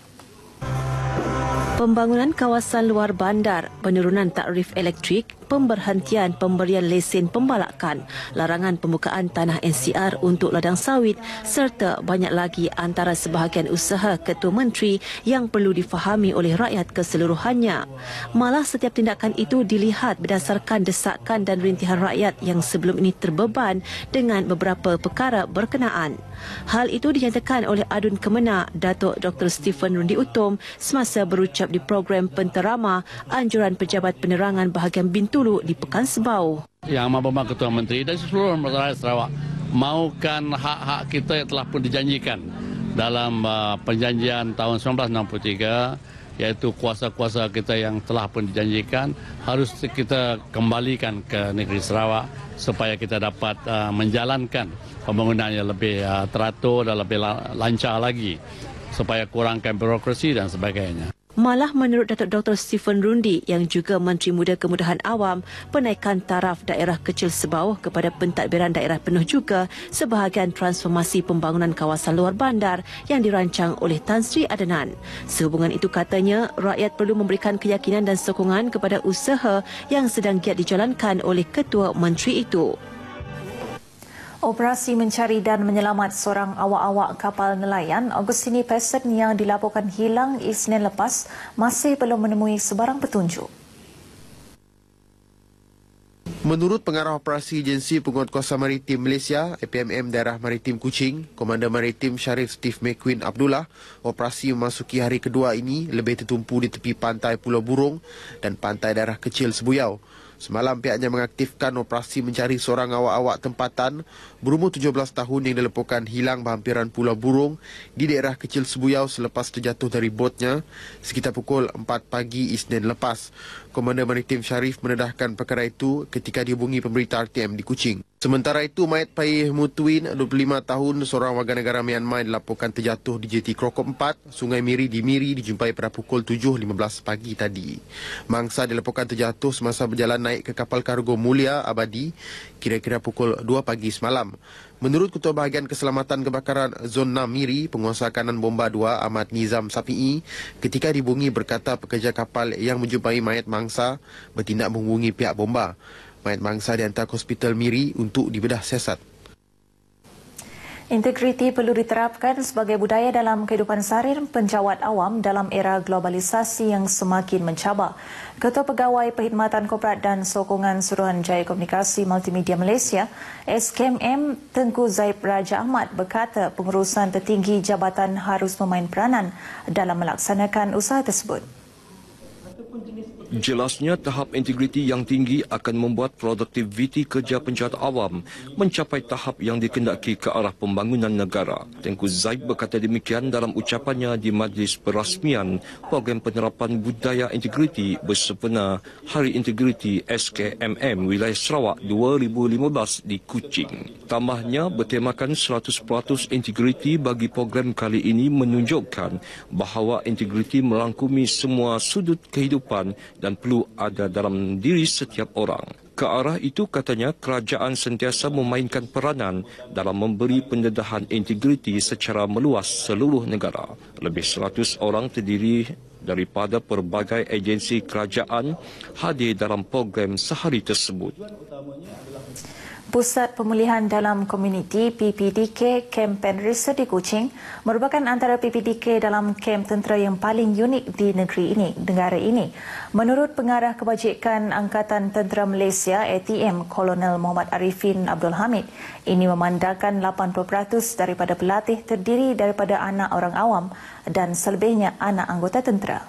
Pembangunan kawasan luar bandar, penurunan takrif elektrik, pemberhentian pemberian lesen pembalakan, larangan pembukaan tanah NCR untuk ladang sawit serta banyak lagi antara sebahagian usaha Ketua Menteri yang perlu difahami oleh rakyat keseluruhannya. Malah setiap tindakan itu dilihat berdasarkan desakan dan rintihan rakyat yang sebelum ini terbeban dengan beberapa perkara berkenaan. Hal itu dinyatakan oleh Adun Kemenak Datuk Dr. Stephen Rundi Utom semasa berucap di program Penterama Anjuran Pejabat Penerangan bahagian Bintulu di Pekan Sebau. Yang Amat Berhormat Ketua Menteri dan seluruh masyarakat Sarawak mahukan hak-hak kita yang telah pun dijanjikan dalam perjanjian tahun 1963, iaitu kuasa-kuasa kita yang telah pun dijanjikan harus kita kembalikan ke negeri Sarawak supaya kita dapat menjalankan pembangunan yang lebih teratur dan lebih lancar lagi, supaya kurangkan birokrasi dan sebagainya. Malah menurut Datuk Dr. Stephen Rundi yang juga Menteri Muda Kemudahan Awam, penaikan taraf daerah kecil sebauh kepada pentadbiran daerah penuh juga sebahagian transformasi pembangunan kawasan luar bandar yang dirancang oleh Tan Sri Adenan. Sehubungan itu katanya, rakyat perlu memberikan keyakinan dan sokongan kepada usaha yang sedang giat dijalankan oleh Ketua Menteri itu. Operasi mencari dan menyelamat seorang awak-awak kapal nelayan Augustine Pessen yang dilaporkan hilang Isnin lepas masih belum menemui sebarang petunjuk. Menurut Pengarah Operasi Agensi Penguatkuasaan Maritim Malaysia, APMM Daerah Maritim Kuching, Komander Maritim Sharif Steve McQueen Abdullah, operasi memasuki hari kedua ini lebih tertumpu di tepi pantai Pulau Burung dan pantai daerah kecil Sebuyau. Semalam pihaknya mengaktifkan operasi mencari seorang awak-awak tempatan berumur 17 tahun yang dilaporkan hilang berhampiran Pulau Burung di daerah kecil Sebuyau selepas terjatuh dari botnya sekitar pukul 4 pagi Isnin lepas. Komander Maritim Sharif mendedahkan perkara itu ketika dihubungi pemberita RTM di Kuching. Sementara itu, mayat Paih Mutuin, 25 tahun, seorang warga negara Myanmar dilaporkan terjatuh di jeti Krokop 4, Sungai Miri di Miri dijumpai pada pukul 7.15 pagi tadi. Mangsa dilaporkan terjatuh semasa berjalan naik ke kapal kargo Mulia Abadi kira-kira pukul 2 pagi semalam. Menurut Ketua Bahagian Keselamatan Kebakaran Zon 6 Miri, Penguasa Kanan Bomba 2 Ahmad Nizam Safi'i, ketika dihubungi berkata pekerja kapal yang menjumpai mayat mangsa bertindak menghubungi pihak bomba. Mayat mangsa dihantar ke Hospital Miri untuk dibedah siasat. Integriti perlu diterapkan sebagai budaya dalam kehidupan seharian penjawat awam dalam era globalisasi yang semakin mencabar. Ketua Pegawai Perkhidmatan Korporat dan Sokongan Suruhanjaya Komunikasi Multimedia Malaysia, SKMM Tengku Zaib Raja Ahmad berkata pengurusan tertinggi jabatan harus memain peranan dalam melaksanakan usaha tersebut. Jelasnya tahap integriti yang tinggi akan membuat produktiviti kerja penjawat awam mencapai tahap yang dikendaki ke arah pembangunan negara. Tengku Zaid berkata demikian dalam ucapannya di Majlis Perasmian Program Penerapan Budaya Integriti bersempena Hari Integriti SKMM Wilayah Sarawak 2015 di Kuching. Tambahnya, bertemakan 100% integriti bagi program kali ini menunjukkan bahawa integriti merangkumi semua sudut kehidupan dan perlu ada dalam diri setiap orang. Ke arah itu, katanya, kerajaan sentiasa memainkan peranan dalam memberi pendedahan integriti secara meluas seluruh negara. Lebih 100 orang terdiri daripada pelbagai agensi kerajaan hadir dalam program sehari tersebut. Pusat Pemulihan Dalam Komuniti PPDK Kem Penrisa di Kuching merupakan antara PPDK dalam kem tentera yang paling unik di negara ini. Menurut Pengarah Kebajikan Angkatan Tentera Malaysia ATM Kolonel Muhammad Arifin Abdul Hamid, ini memandangkan 80% daripada pelatih terdiri daripada anak orang awam dan selebihnya anak anggota tentera.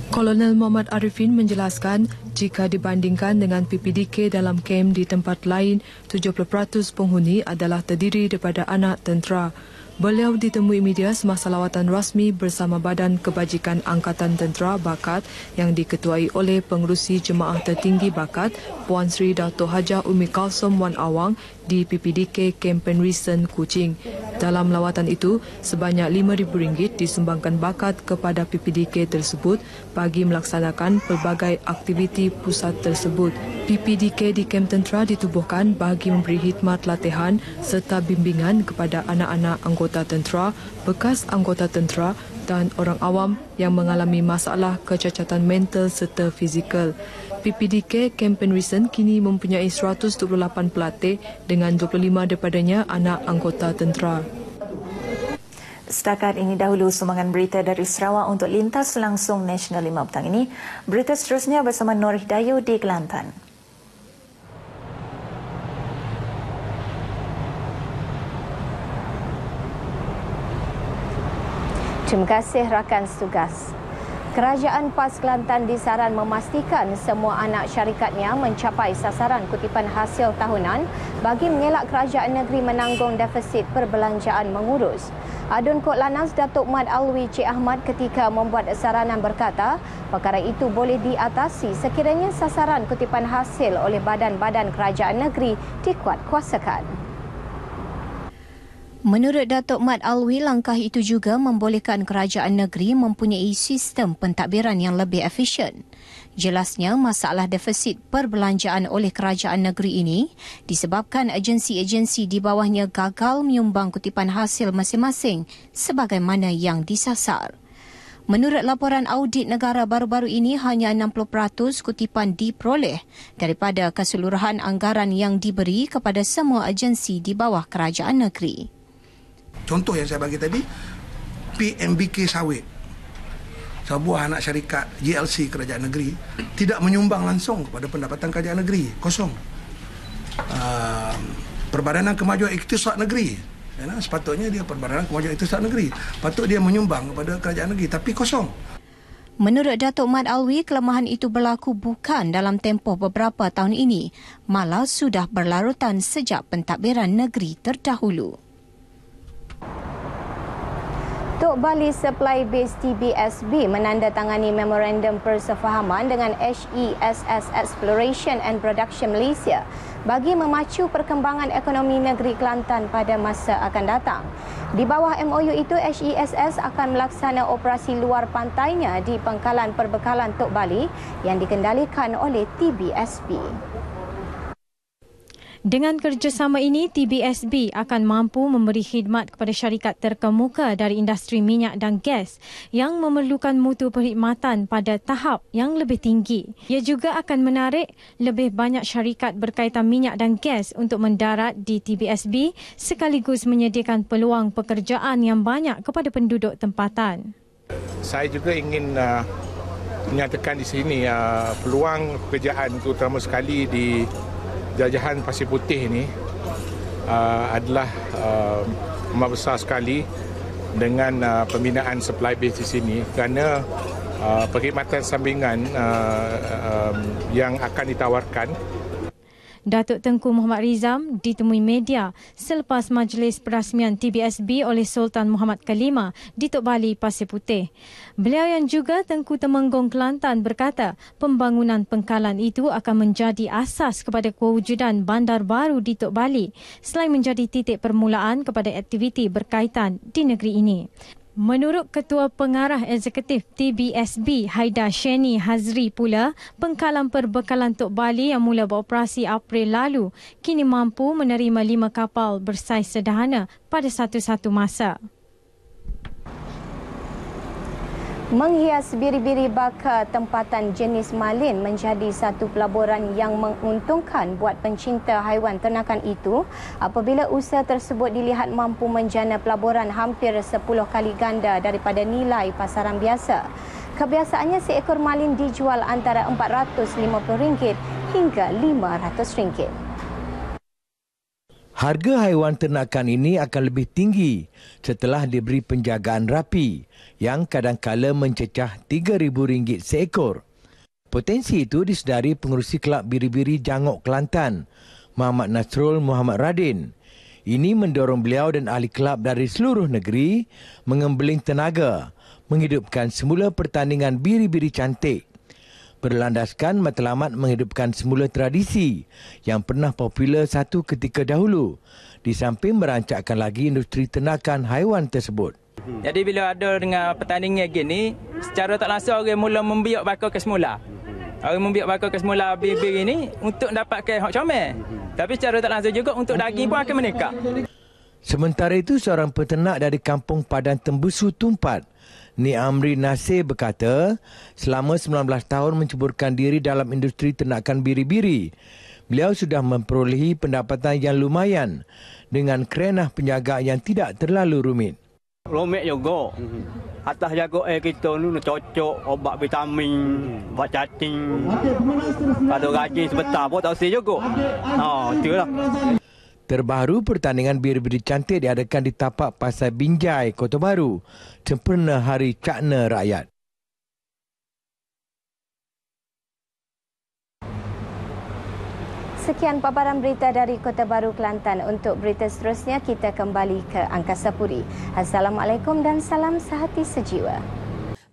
Kolonel Muhammad Arifin menjelaskan jika dibandingkan dengan PPDK dalam kem di tempat lain, 70% penghuni adalah terdiri daripada anak tentera. Beliau ditemui media semasa lawatan rasmi bersama Badan Kebajikan Angkatan Tentera Bakat yang diketuai oleh Pengerusi Jemaah Tertinggi Bakat Puan Sri Dato' Hajah Umi Kalsom Wan Awang di PPDK Kem Penrisen Kuching. Dalam lawatan itu, sebanyak RM5,000 disumbangkan Bakat kepada PPDK tersebut bagi melaksanakan pelbagai aktiviti pusat tersebut. PPDK di kem tentera ditubuhkan bagi memberi khidmat latihan serta bimbingan kepada anak-anak anggota tentera, bekas anggota tentera dan orang awam yang mengalami masalah kecacatan mental serta fizikal. PPDK Kem Penrisen kini mempunyai 128 pelatih dengan 25 daripadanya anak anggota tentera. Setakat ini dahulu sumbangan berita dari Sarawak untuk Lintas Langsung Nasional 5 petang ini. Berita seterusnya bersama Norih Dayu di Kelantan. Terima kasih rakan setugas. Kerajaan PAS Kelantan disaran memastikan semua anak syarikatnya mencapai sasaran kutipan hasil tahunan bagi mengelak kerajaan negeri menanggung defisit perbelanjaan mengurus. Adun Kod Lanas Datuk Mat Alwi Cik Ahmad ketika membuat saranan berkata, perkara itu boleh diatasi sekiranya sasaran kutipan hasil oleh badan-badan kerajaan negeri dikuatkuasakan. Menurut Datuk Mat Alwi, langkah itu juga membolehkan kerajaan negeri mempunyai sistem pentadbiran yang lebih efisien. Jelasnya, masalah defisit perbelanjaan oleh kerajaan negeri ini disebabkan agensi-agensi di bawahnya gagal menyumbang kutipan hasil masing-masing sebagaimana yang disasar. Menurut laporan audit negara baru-baru ini, hanya 60% kutipan diperoleh daripada keseluruhan anggaran yang diberi kepada semua agensi di bawah kerajaan negeri. Contoh yang saya bagi tadi, PMBK Sawit, sebuah anak syarikat GLC kerajaan negeri, tidak menyumbang langsung kepada pendapatan kerajaan negeri, kosong. Perbadanan Kemajuan Iktisad Negeri, sepatutnya dia Perbadanan Kemajuan Iktisad Negeri, patut dia menyumbang kepada kerajaan negeri, tapi kosong. Menurut Datuk Mat Alwi, kelemahan itu berlaku bukan dalam tempoh beberapa tahun ini, malah sudah berlarutan sejak pentadbiran negeri terdahulu. Tok Bali Supply Base TBSB menandatangani memorandum persefahaman dengan HESS Exploration and Production Malaysia bagi memacu perkembangan ekonomi negeri Kelantan pada masa akan datang. Di bawah MOU itu, HESS akan melaksana operasi luar pantainya di pangkalan perbekalan Tok Bali yang dikendalikan oleh TBSB. Dengan kerjasama ini, TBSB akan mampu memberi khidmat kepada syarikat terkemuka dari industri minyak dan gas yang memerlukan mutu perkhidmatan pada tahap yang lebih tinggi. Ia juga akan menarik lebih banyak syarikat berkaitan minyak dan gas untuk mendarat di TBSB sekaligus menyediakan peluang pekerjaan yang banyak kepada penduduk tempatan. Saya juga ingin menyatakan di sini peluang pekerjaan terutama sekali di jajahan Pasir Putih ini adalah amat besar sekali dengan pembinaan supply base di sini kerana perkhidmatan sampingan yang akan ditawarkan. Datuk Tengku Muhammad Rizam ditemui media selepas majlis perasmian TBSB oleh Sultan Muhammad Kalima di Tok Bali, Pasir Putih. Beliau yang juga Tengku Temenggung Kelantan berkata pembangunan pangkalan itu akan menjadi asas kepada kewujudan bandar baru di Tok Bali selain menjadi titik permulaan kepada aktiviti berkaitan di negeri ini. Menurut Ketua Pengarah Eksekutif TBSB Haidar Sheni Hazri pula, pangkalan perbekalan Tok Bali yang mula beroperasi April lalu kini mampu menerima 5 kapal bersaiz sederhana pada satu-satu masa. Menghias biri-biri baka tempatan jenis Malin menjadi satu pelaburan yang menguntungkan buat pencinta haiwan ternakan itu apabila usaha tersebut dilihat mampu menjana pelaburan hampir 10 kali ganda daripada nilai pasaran biasa. Kebiasaannya seekor Malin dijual antara RM450 hingga RM500. Harga haiwan ternakan ini akan lebih tinggi setelah diberi penjagaan rapi yang kadangkala mencecah RM3,000 seekor. Potensi itu disedari pengerusi Kelab Biri-Biri Jangok Kelantan, Muhammad Nasrul Muhammad Radin. Ini mendorong beliau dan ahli kelab dari seluruh negeri mengembeling tenaga menghidupkan semula pertandingan biri-biri cantik. Berlandaskan matlamat menghidupkan semula tradisi yang pernah popular satu ketika dahulu di samping merancakkan lagi industri ternakan haiwan tersebut. Jadi bila ada dengan pertandingan gini, secara tak langsung orang mula membiak bakal ke semula. Orang membiak bakal ke semula biri-biri ini untuk dapatkan hak comel. Tapi secara tak langsung juga untuk daging pun akan meningkat. Sementara itu, seorang peternak dari kampung Padang Tembusu Tumpat, Ni Amri Nasir berkata, selama 19 tahun menceburkan diri dalam industri ternakan biri-biri, beliau sudah memperolehi pendapatan yang lumayan dengan kerenah penjaga yang tidak terlalu rumit. Rumit juga. Atas jaga air kita ni cocok obat vitamin, obat cacing. Kalau gaji sebentar pun tak usah juga. Itulah. Terbaru, pertandingan biri-biri cantik diadakan di tapak Pasar Binjai, Kota Baru, sempena Hari Cakna Rakyat. Sekian paparan berita dari Kota Baru, Kelantan. Untuk berita seterusnya, kita kembali ke Angkasa Puri. Assalamualaikum dan salam sehati sejiwa.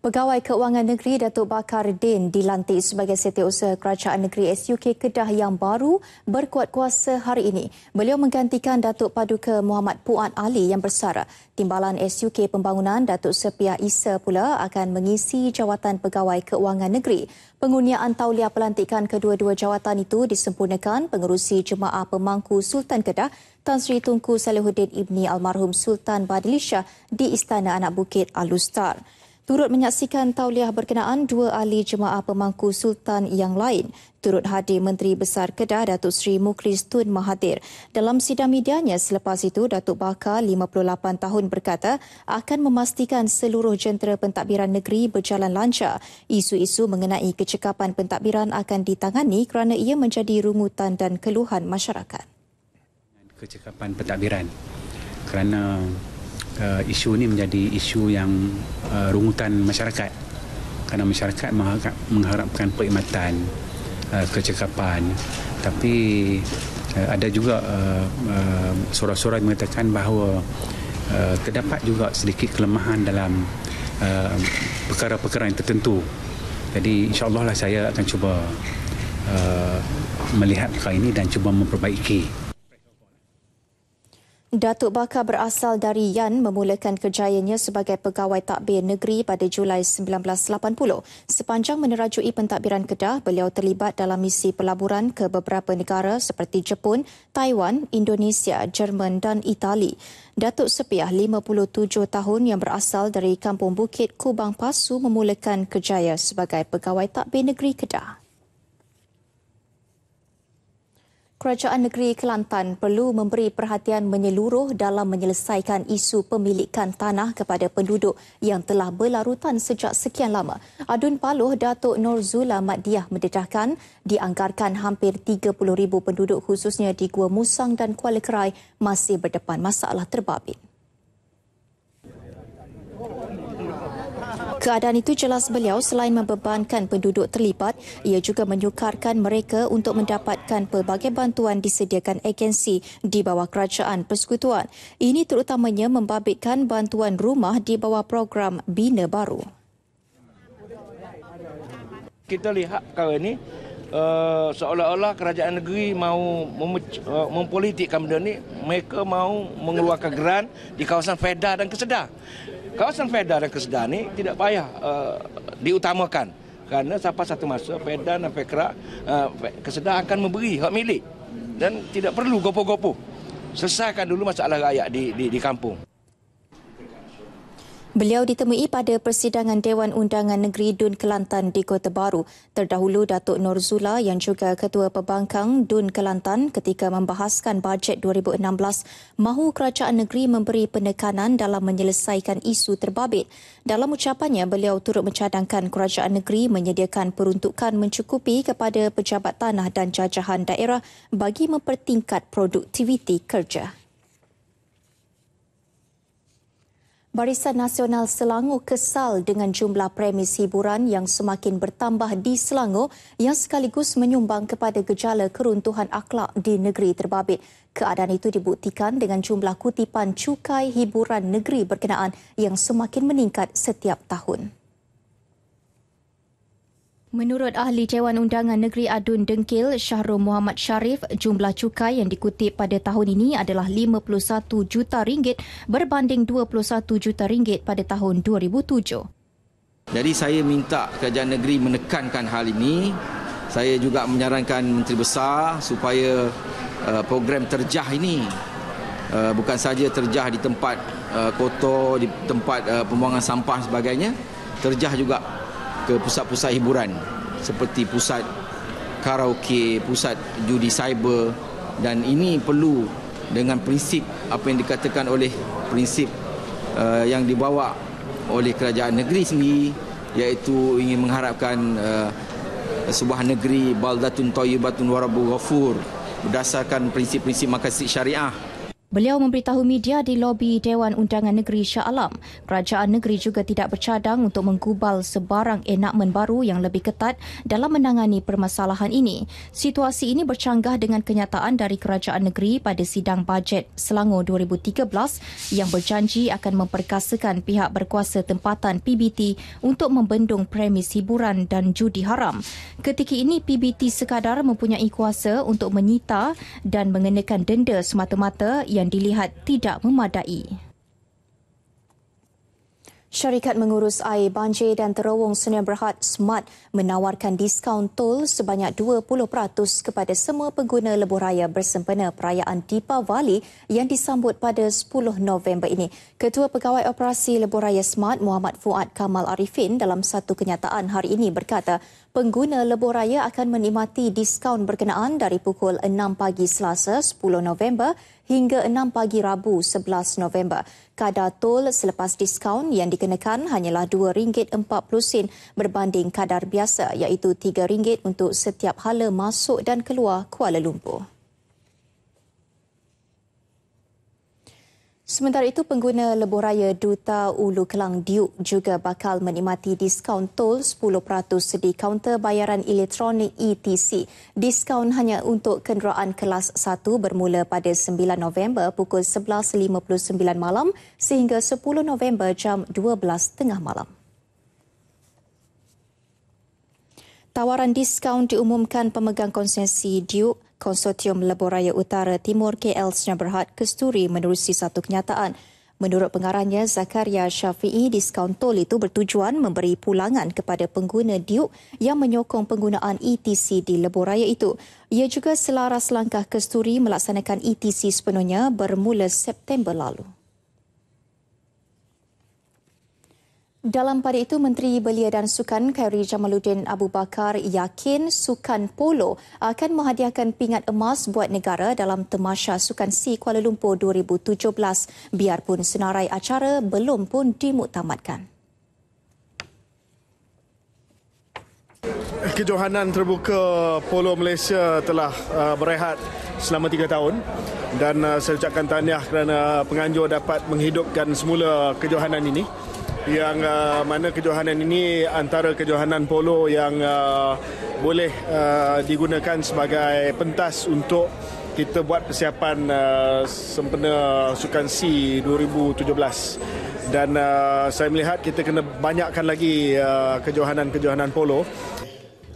Pegawai Keuangan Negeri Datuk Bakar Din dilantik sebagai Setiausaha Kerajaan Negeri SUK Kedah yang baru berkuat kuasa hari ini. Beliau menggantikan Datuk Paduka Muhammad Puan Ali yang bersara. Timbalan SUK Pembangunan Datuk Sepiah Isa pula akan mengisi jawatan Pegawai Keuangan Negeri. Pengundian tauliah pelantikan kedua-dua jawatan itu disempurnakan Pengerusi Jemaah Pemangku Sultan Kedah Tan Sri Tunku Salihuddin Ibni Almarhum Sultan Badilisha di Istana Anak Bukit Al-Lustar. Turut menyaksikan tauliah berkenaan dua ahli jemaah pemangku sultan yang lain. Turut hadir Menteri Besar Kedah Datuk Seri Mukhlis Tun Mahathir. Dalam sidang medianya selepas itu, Datuk Bakar 58 tahun berkata akan memastikan seluruh jentera pentadbiran negeri berjalan lancar. Isu-isu mengenai kecekapan pentadbiran akan ditangani kerana ia menjadi rungutan dan keluhan masyarakat. Kecekapan pentadbiran kerana isu ini menjadi isu yang rungutan masyarakat kerana masyarakat mengharapkan perkhidmatan, kecekapan, tapi ada juga suara-suara yang mengatakan bahawa terdapat juga sedikit kelemahan dalam perkara-perkara yang tertentu. Jadi insya-Allah lah saya akan cuba melihat perkara ini dan cuba memperbaiki. Datuk Bakar berasal dari Yan memulakan kerjayanya sebagai pegawai takbir negeri pada Julai 1980. Sepanjang menerajui pentadbiran Kedah, beliau terlibat dalam misi pelaburan ke beberapa negara seperti Jepun, Taiwan, Indonesia, Jerman dan Itali. Datuk Sepiah, 57 tahun yang berasal dari Kampung Bukit, Kubang Pasu memulakan kerjaya sebagai pegawai takbir negeri Kedah. Kerajaan Negeri Kelantan perlu memberi perhatian menyeluruh dalam menyelesaikan isu pemilikan tanah kepada penduduk yang telah berlarutan sejak sekian lama. Adun Paloh Datuk Norzula Maddiah mendedahkan dianggarkan hampir 30,000 penduduk khususnya di Gua Musang dan Kuala Kerai masih berdepan masalah terbabit. Keadaan itu jelas beliau selain membebankan penduduk terlibat, ia juga menyukarkan mereka untuk mendapatkan pelbagai bantuan disediakan agensi di bawah Kerajaan Persekutuan. Ini terutamanya membabitkan bantuan rumah di bawah program Bina Baru. Kita lihat perkara ini seolah-olah kerajaan negeri mahu mempolitikkan benda ni. Mereka mahu mengeluarkan geran di kawasan Fedah dan Kesedah. Kawasan Fedah dan Kesedah ni tidak payah diutamakan kerana sampai satu masa Fedah dan Kesedah akan memberi hak milik dan tidak perlu gopoh-gopoh. Selesaikan dulu masalah rakyat di kampung. Beliau ditemui pada persidangan Dewan Undangan Negeri Dun Kelantan di Kota Baru. Terdahulu Datuk Norzula yang juga Ketua Pembangkang Dun Kelantan ketika membahaskan bajet 2016 mahu kerajaan negeri memberi penekanan dalam menyelesaikan isu terbabit. Dalam ucapannya, beliau turut mencadangkan kerajaan negeri menyediakan peruntukan mencukupi kepada pejabat tanah dan jajahan daerah bagi mempertingkat produktiviti kerja. Barisan Nasional Selangor kesal dengan jumlah premis hiburan yang semakin bertambah di Selangor yang sekaligus menyumbang kepada gejala keruntuhan akhlak di negeri terbabit. Keadaan itu dibuktikan dengan jumlah kutipan cukai hiburan negeri berkenaan yang semakin meningkat setiap tahun. Menurut ahli Dewan Undangan Negeri Adun Dengkil, Syahrul Muhammad Sharif, jumlah cukai yang dikutip pada tahun ini adalah 51 juta ringgit berbanding 21 juta ringgit pada tahun 2007. Jadi saya minta kerajaan negeri menekankan hal ini. Saya juga menyarankan Menteri Besar supaya program terjah ini bukan saja terjah di tempat kotor, di tempat pembuangan sampah dan sebagainya, terjah juga ke pusat-pusat hiburan seperti pusat karaoke, pusat judi cyber, dan ini perlu dengan prinsip apa yang dikatakan oleh prinsip yang dibawa oleh kerajaan negeri sendiri, iaitu ingin mengharapkan sebuah negeri baldatun thayyibatun wa rabbul ghafur berdasarkan prinsip-prinsip maqasid syariah. Beliau memberitahu media di lobi Dewan Undangan Negeri Shah Alam, kerajaan negeri juga tidak bercadang untuk menggubal sebarang enakmen baru yang lebih ketat dalam menangani permasalahan ini. Situasi ini bercanggah dengan kenyataan dari kerajaan negeri pada sidang bajet Selangor 2013 yang berjanji akan memperkasakan pihak berkuasa tempatan PBT untuk membendung premis hiburan dan judi haram. Ketika ini PBT sekadar mempunyai kuasa untuk menyita dan mengenakan denda semata-mata yang dilihat tidak memadai. Syarikat mengurus air banjir dan terowong Sungai Berhad Smart menawarkan diskaun tol sebanyak 20% kepada semua pengguna lebuh raya bersempena perayaan Deepavali yang disambut pada 10 November ini. Ketua Pegawai Operasi Lebuh Raya Smart Muhammad Fuad Kamal Arifin dalam satu kenyataan hari ini berkata, pengguna lebuh raya akan menikmati diskaun berkenaan dari pukul 6 pagi Selasa 10 November hingga 6 pagi Rabu 11 November. Kadar tol selepas diskaun yang dikenakan hanyalah RM2.40 berbanding kadar biasa iaitu RM3 untuk setiap hala masuk dan keluar Kuala Lumpur. Sementara itu, pengguna lebuh raya Duta Ulu Kelang Diuk juga bakal menikmati diskaun tol 10% di kaunter bayaran elektronik ETC. Diskaun hanya untuk kenderaan kelas 1 bermula pada 9 November pukul 11.59 malam sehingga 10 November jam 12.30 malam. Tawaran diskaun diumumkan pemegang konsesi Diuk Konsortium Lebuh Raya Utara Timur KL Sungai Berhad Kesturi menerusi satu kenyataan. Menurut pengarahnya Zakaria Syafi'i, diskaun tol itu bertujuan memberi pulangan kepada pengguna Diuk yang menyokong penggunaan ETC di lebuh raya itu. Ia juga selaras langkah Kesturi melaksanakan ETC sepenuhnya bermula September lalu. Dalam pada itu, Menteri Belia dan Sukan Khairi Jamaluddin Abu Bakar yakin Sukan Polo akan menghadiahkan pingat emas buat negara dalam Tamasya Sukan C Kuala Lumpur 2017 biarpun senarai acara belum pun dimuktamadkan. Kejohanan terbuka Polo Malaysia telah berehat selama 3 tahun dan saya ucapkan tahniah kerana penganjur dapat menghidupkan semula kejohanan ini. Yang mana kejohanan ini antara kejohanan polo yang boleh digunakan sebagai pentas untuk kita buat persiapan sempena Sukan C 2017. Dan saya melihat kita kena banyakkan lagi kejohanan-kejohanan polo.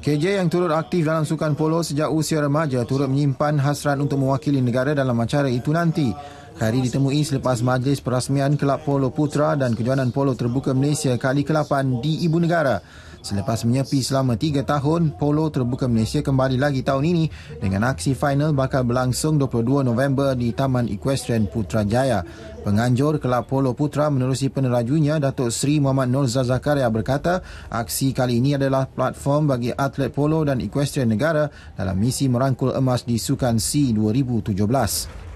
KJ yang turut aktif dalam sukan polo sejak usia remaja turut menyimpan hasrat untuk mewakili negara dalam acara itu nanti. Khairi ditemui selepas majlis perasmian Kelab Polo Putra dan Kejohanan Polo Terbuka Malaysia kali ke-8 di Ibu Negara. Selepas menyepi selama 3 tahun, Polo Terbuka Malaysia kembali lagi tahun ini dengan aksi final bakal berlangsung 22 November di Taman Equestrian Putrajaya. Penganjur Kelab Polo Putra menerusi penerajunya Datuk Seri Muhammad Nurza Zakaria berkata, aksi kali ini adalah platform bagi atlet polo dan equestrian negara dalam misi merangkul emas di Sukan C 2017.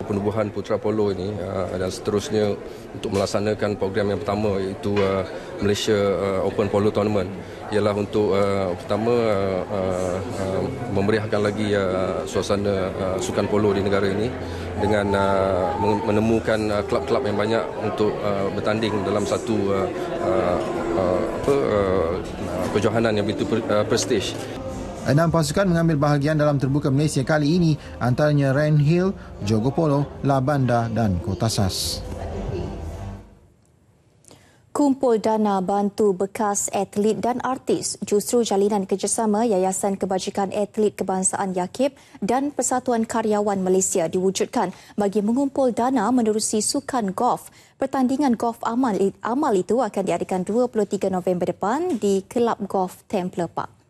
Penubuhan Putra Polo ini dan seterusnya untuk melaksanakan program yang pertama iaitu Malaysia Open Polo Tournament ialah untuk pertama memeriahkan lagi suasana sukan polo di negara ini dengan menemukan klub-klub yang banyak untuk bertanding dalam satu kejohanan yang begitu prestige. 6 pasukan mengambil bahagian dalam Terbuka Malaysia kali ini, antaranya Rain Hill, Jogo Polo, La Banda dan Kotasas. Kumpul dana bantu bekas atlet dan artis justru jalinan kerjasama Yayasan Kebajikan Atlet Kebangsaan Yakib dan Persatuan Karyawan Malaysia diwujudkan bagi mengumpul dana menerusi sukan golf. Pertandingan golf amal itu akan diadakan 23 November depan di Kelab Golf Templar Park.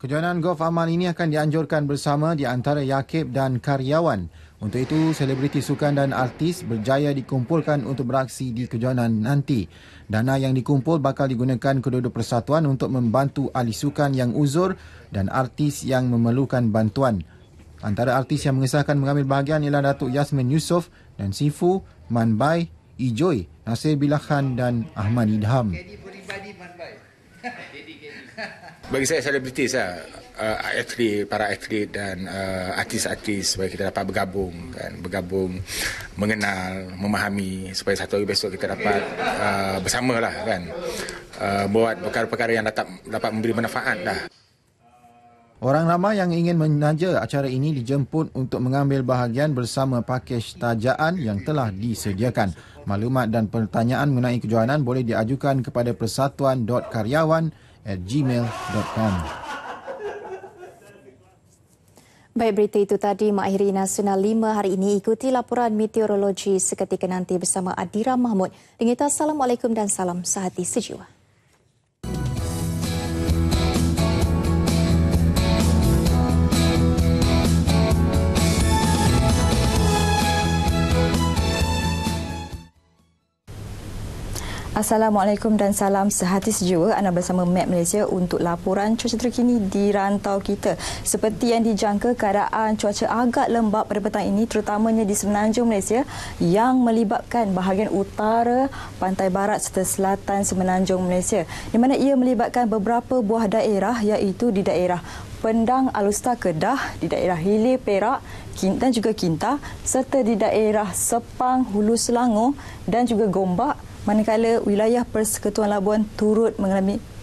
Kejohanan golf amal ini akan dianjurkan bersama di antara Yakib dan karyawan. Untuk itu, selebriti sukan dan artis berjaya dikumpulkan untuk beraksi di kejohanan nanti. Dana yang dikumpul bakal digunakan kedua-dua persatuan untuk membantu ahli sukan yang uzur dan artis yang memerlukan bantuan. Antara artis yang mengesahkan mengambil bahagian ialah Datuk Yasmin Yusof dan Sifu, Man Bai, Ijoy, Nasir Billah Khan dan Ahmad Idham. Bagi saya selebritis lah, atlet, para atlet dan artis-artis supaya kita dapat bergabung, mengenal, memahami supaya satu hari besok kita dapat bersamalah kan, buat perkara-perkara yang dapat memberi manfaat dah. Orang ramai yang ingin menaja acara ini dijemput untuk mengambil bahagian bersama pakej tajaan yang telah disediakan. Maklumat dan pertanyaan mengenai kejohanan boleh diajukan kepada persatuan.karyawan@gmail.com. Baik, berita itu tadi mengakhiri Nasional 5 hari ini. Ikuti laporan meteorologi seketika nanti bersama Adira Mahmud. Dengan itu, Assalamualaikum dan salam sehati sejiwa. Assalamualaikum dan salam sehati sejiwa. Anda bersama Map Malaysia untuk laporan cuaca terkini di rantau kita. Seperti yang dijangka, keadaan cuaca agak lembap pada petang ini, terutamanya di semenanjung Malaysia yang melibatkan bahagian utara, pantai barat serta selatan semenanjung Malaysia, di mana ia melibatkan beberapa buah daerah iaitu di daerah Pendang, Alustar, Kedah, di daerah Hilir, Perak dan juga Kinta, serta di daerah Sepang, Hulu Selangor dan juga Gombak. Manakala wilayah Persekutuan Labuan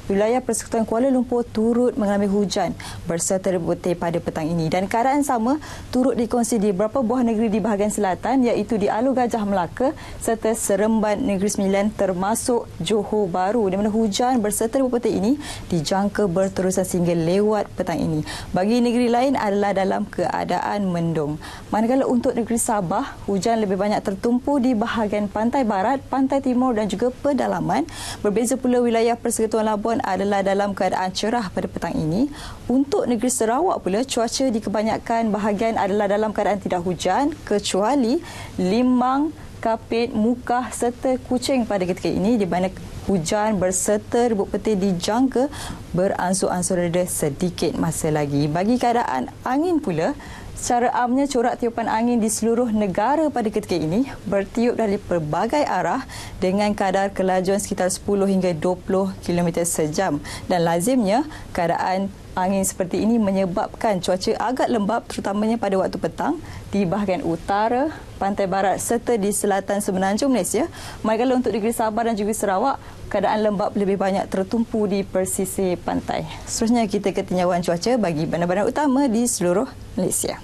wilayah Persekutuan Kuala Lumpur turut mengalami hujan berserta rebut petir pada petang ini. Dan keadaan sama turut dikongsi di beberapa buah negeri di bahagian selatan iaitu di Alor Gajah Melaka serta Seremban Negeri Sembilan termasuk Johor Bahru, di mana hujan berserta rebut petir ini dijangka berterusan sehingga lewat petang ini. Bagi negeri lain adalah dalam keadaan mendung. Manakala untuk negeri Sabah, hujan lebih banyak tertumpu di bahagian pantai barat, pantai timur dan juga pedalaman. Berbeza pula wilayah Persekutuan Labuan adalah dalam keadaan cerah pada petang ini. Untuk negeri Sarawak pula, cuaca di kebanyakan bahagian adalah dalam keadaan tidak hujan kecuali Limbang, Kapit, Mukah serta Kuching pada ketika ini, di mana hujan berserta rebut petir dijangka beransur-ansur reda sedikit masa lagi. Bagi keadaan angin pula, secara amnya corak tiupan angin di seluruh negara pada ketika ini bertiup dari pelbagai arah dengan kadar kelajuan sekitar 10 hingga 20 km sejam. Dan lazimnya keadaan angin seperti ini menyebabkan cuaca agak lembap terutamanya pada waktu petang di bahagian utara, pantai barat serta di selatan semenanjung Malaysia. Manakala untuk negeri Sabah dan juga Sarawak, keadaan lembap lebih banyak tertumpu di persisir pantai. Seterusnya kita ke tinjauan cuaca bagi bandar-bandar utama di seluruh Malaysia.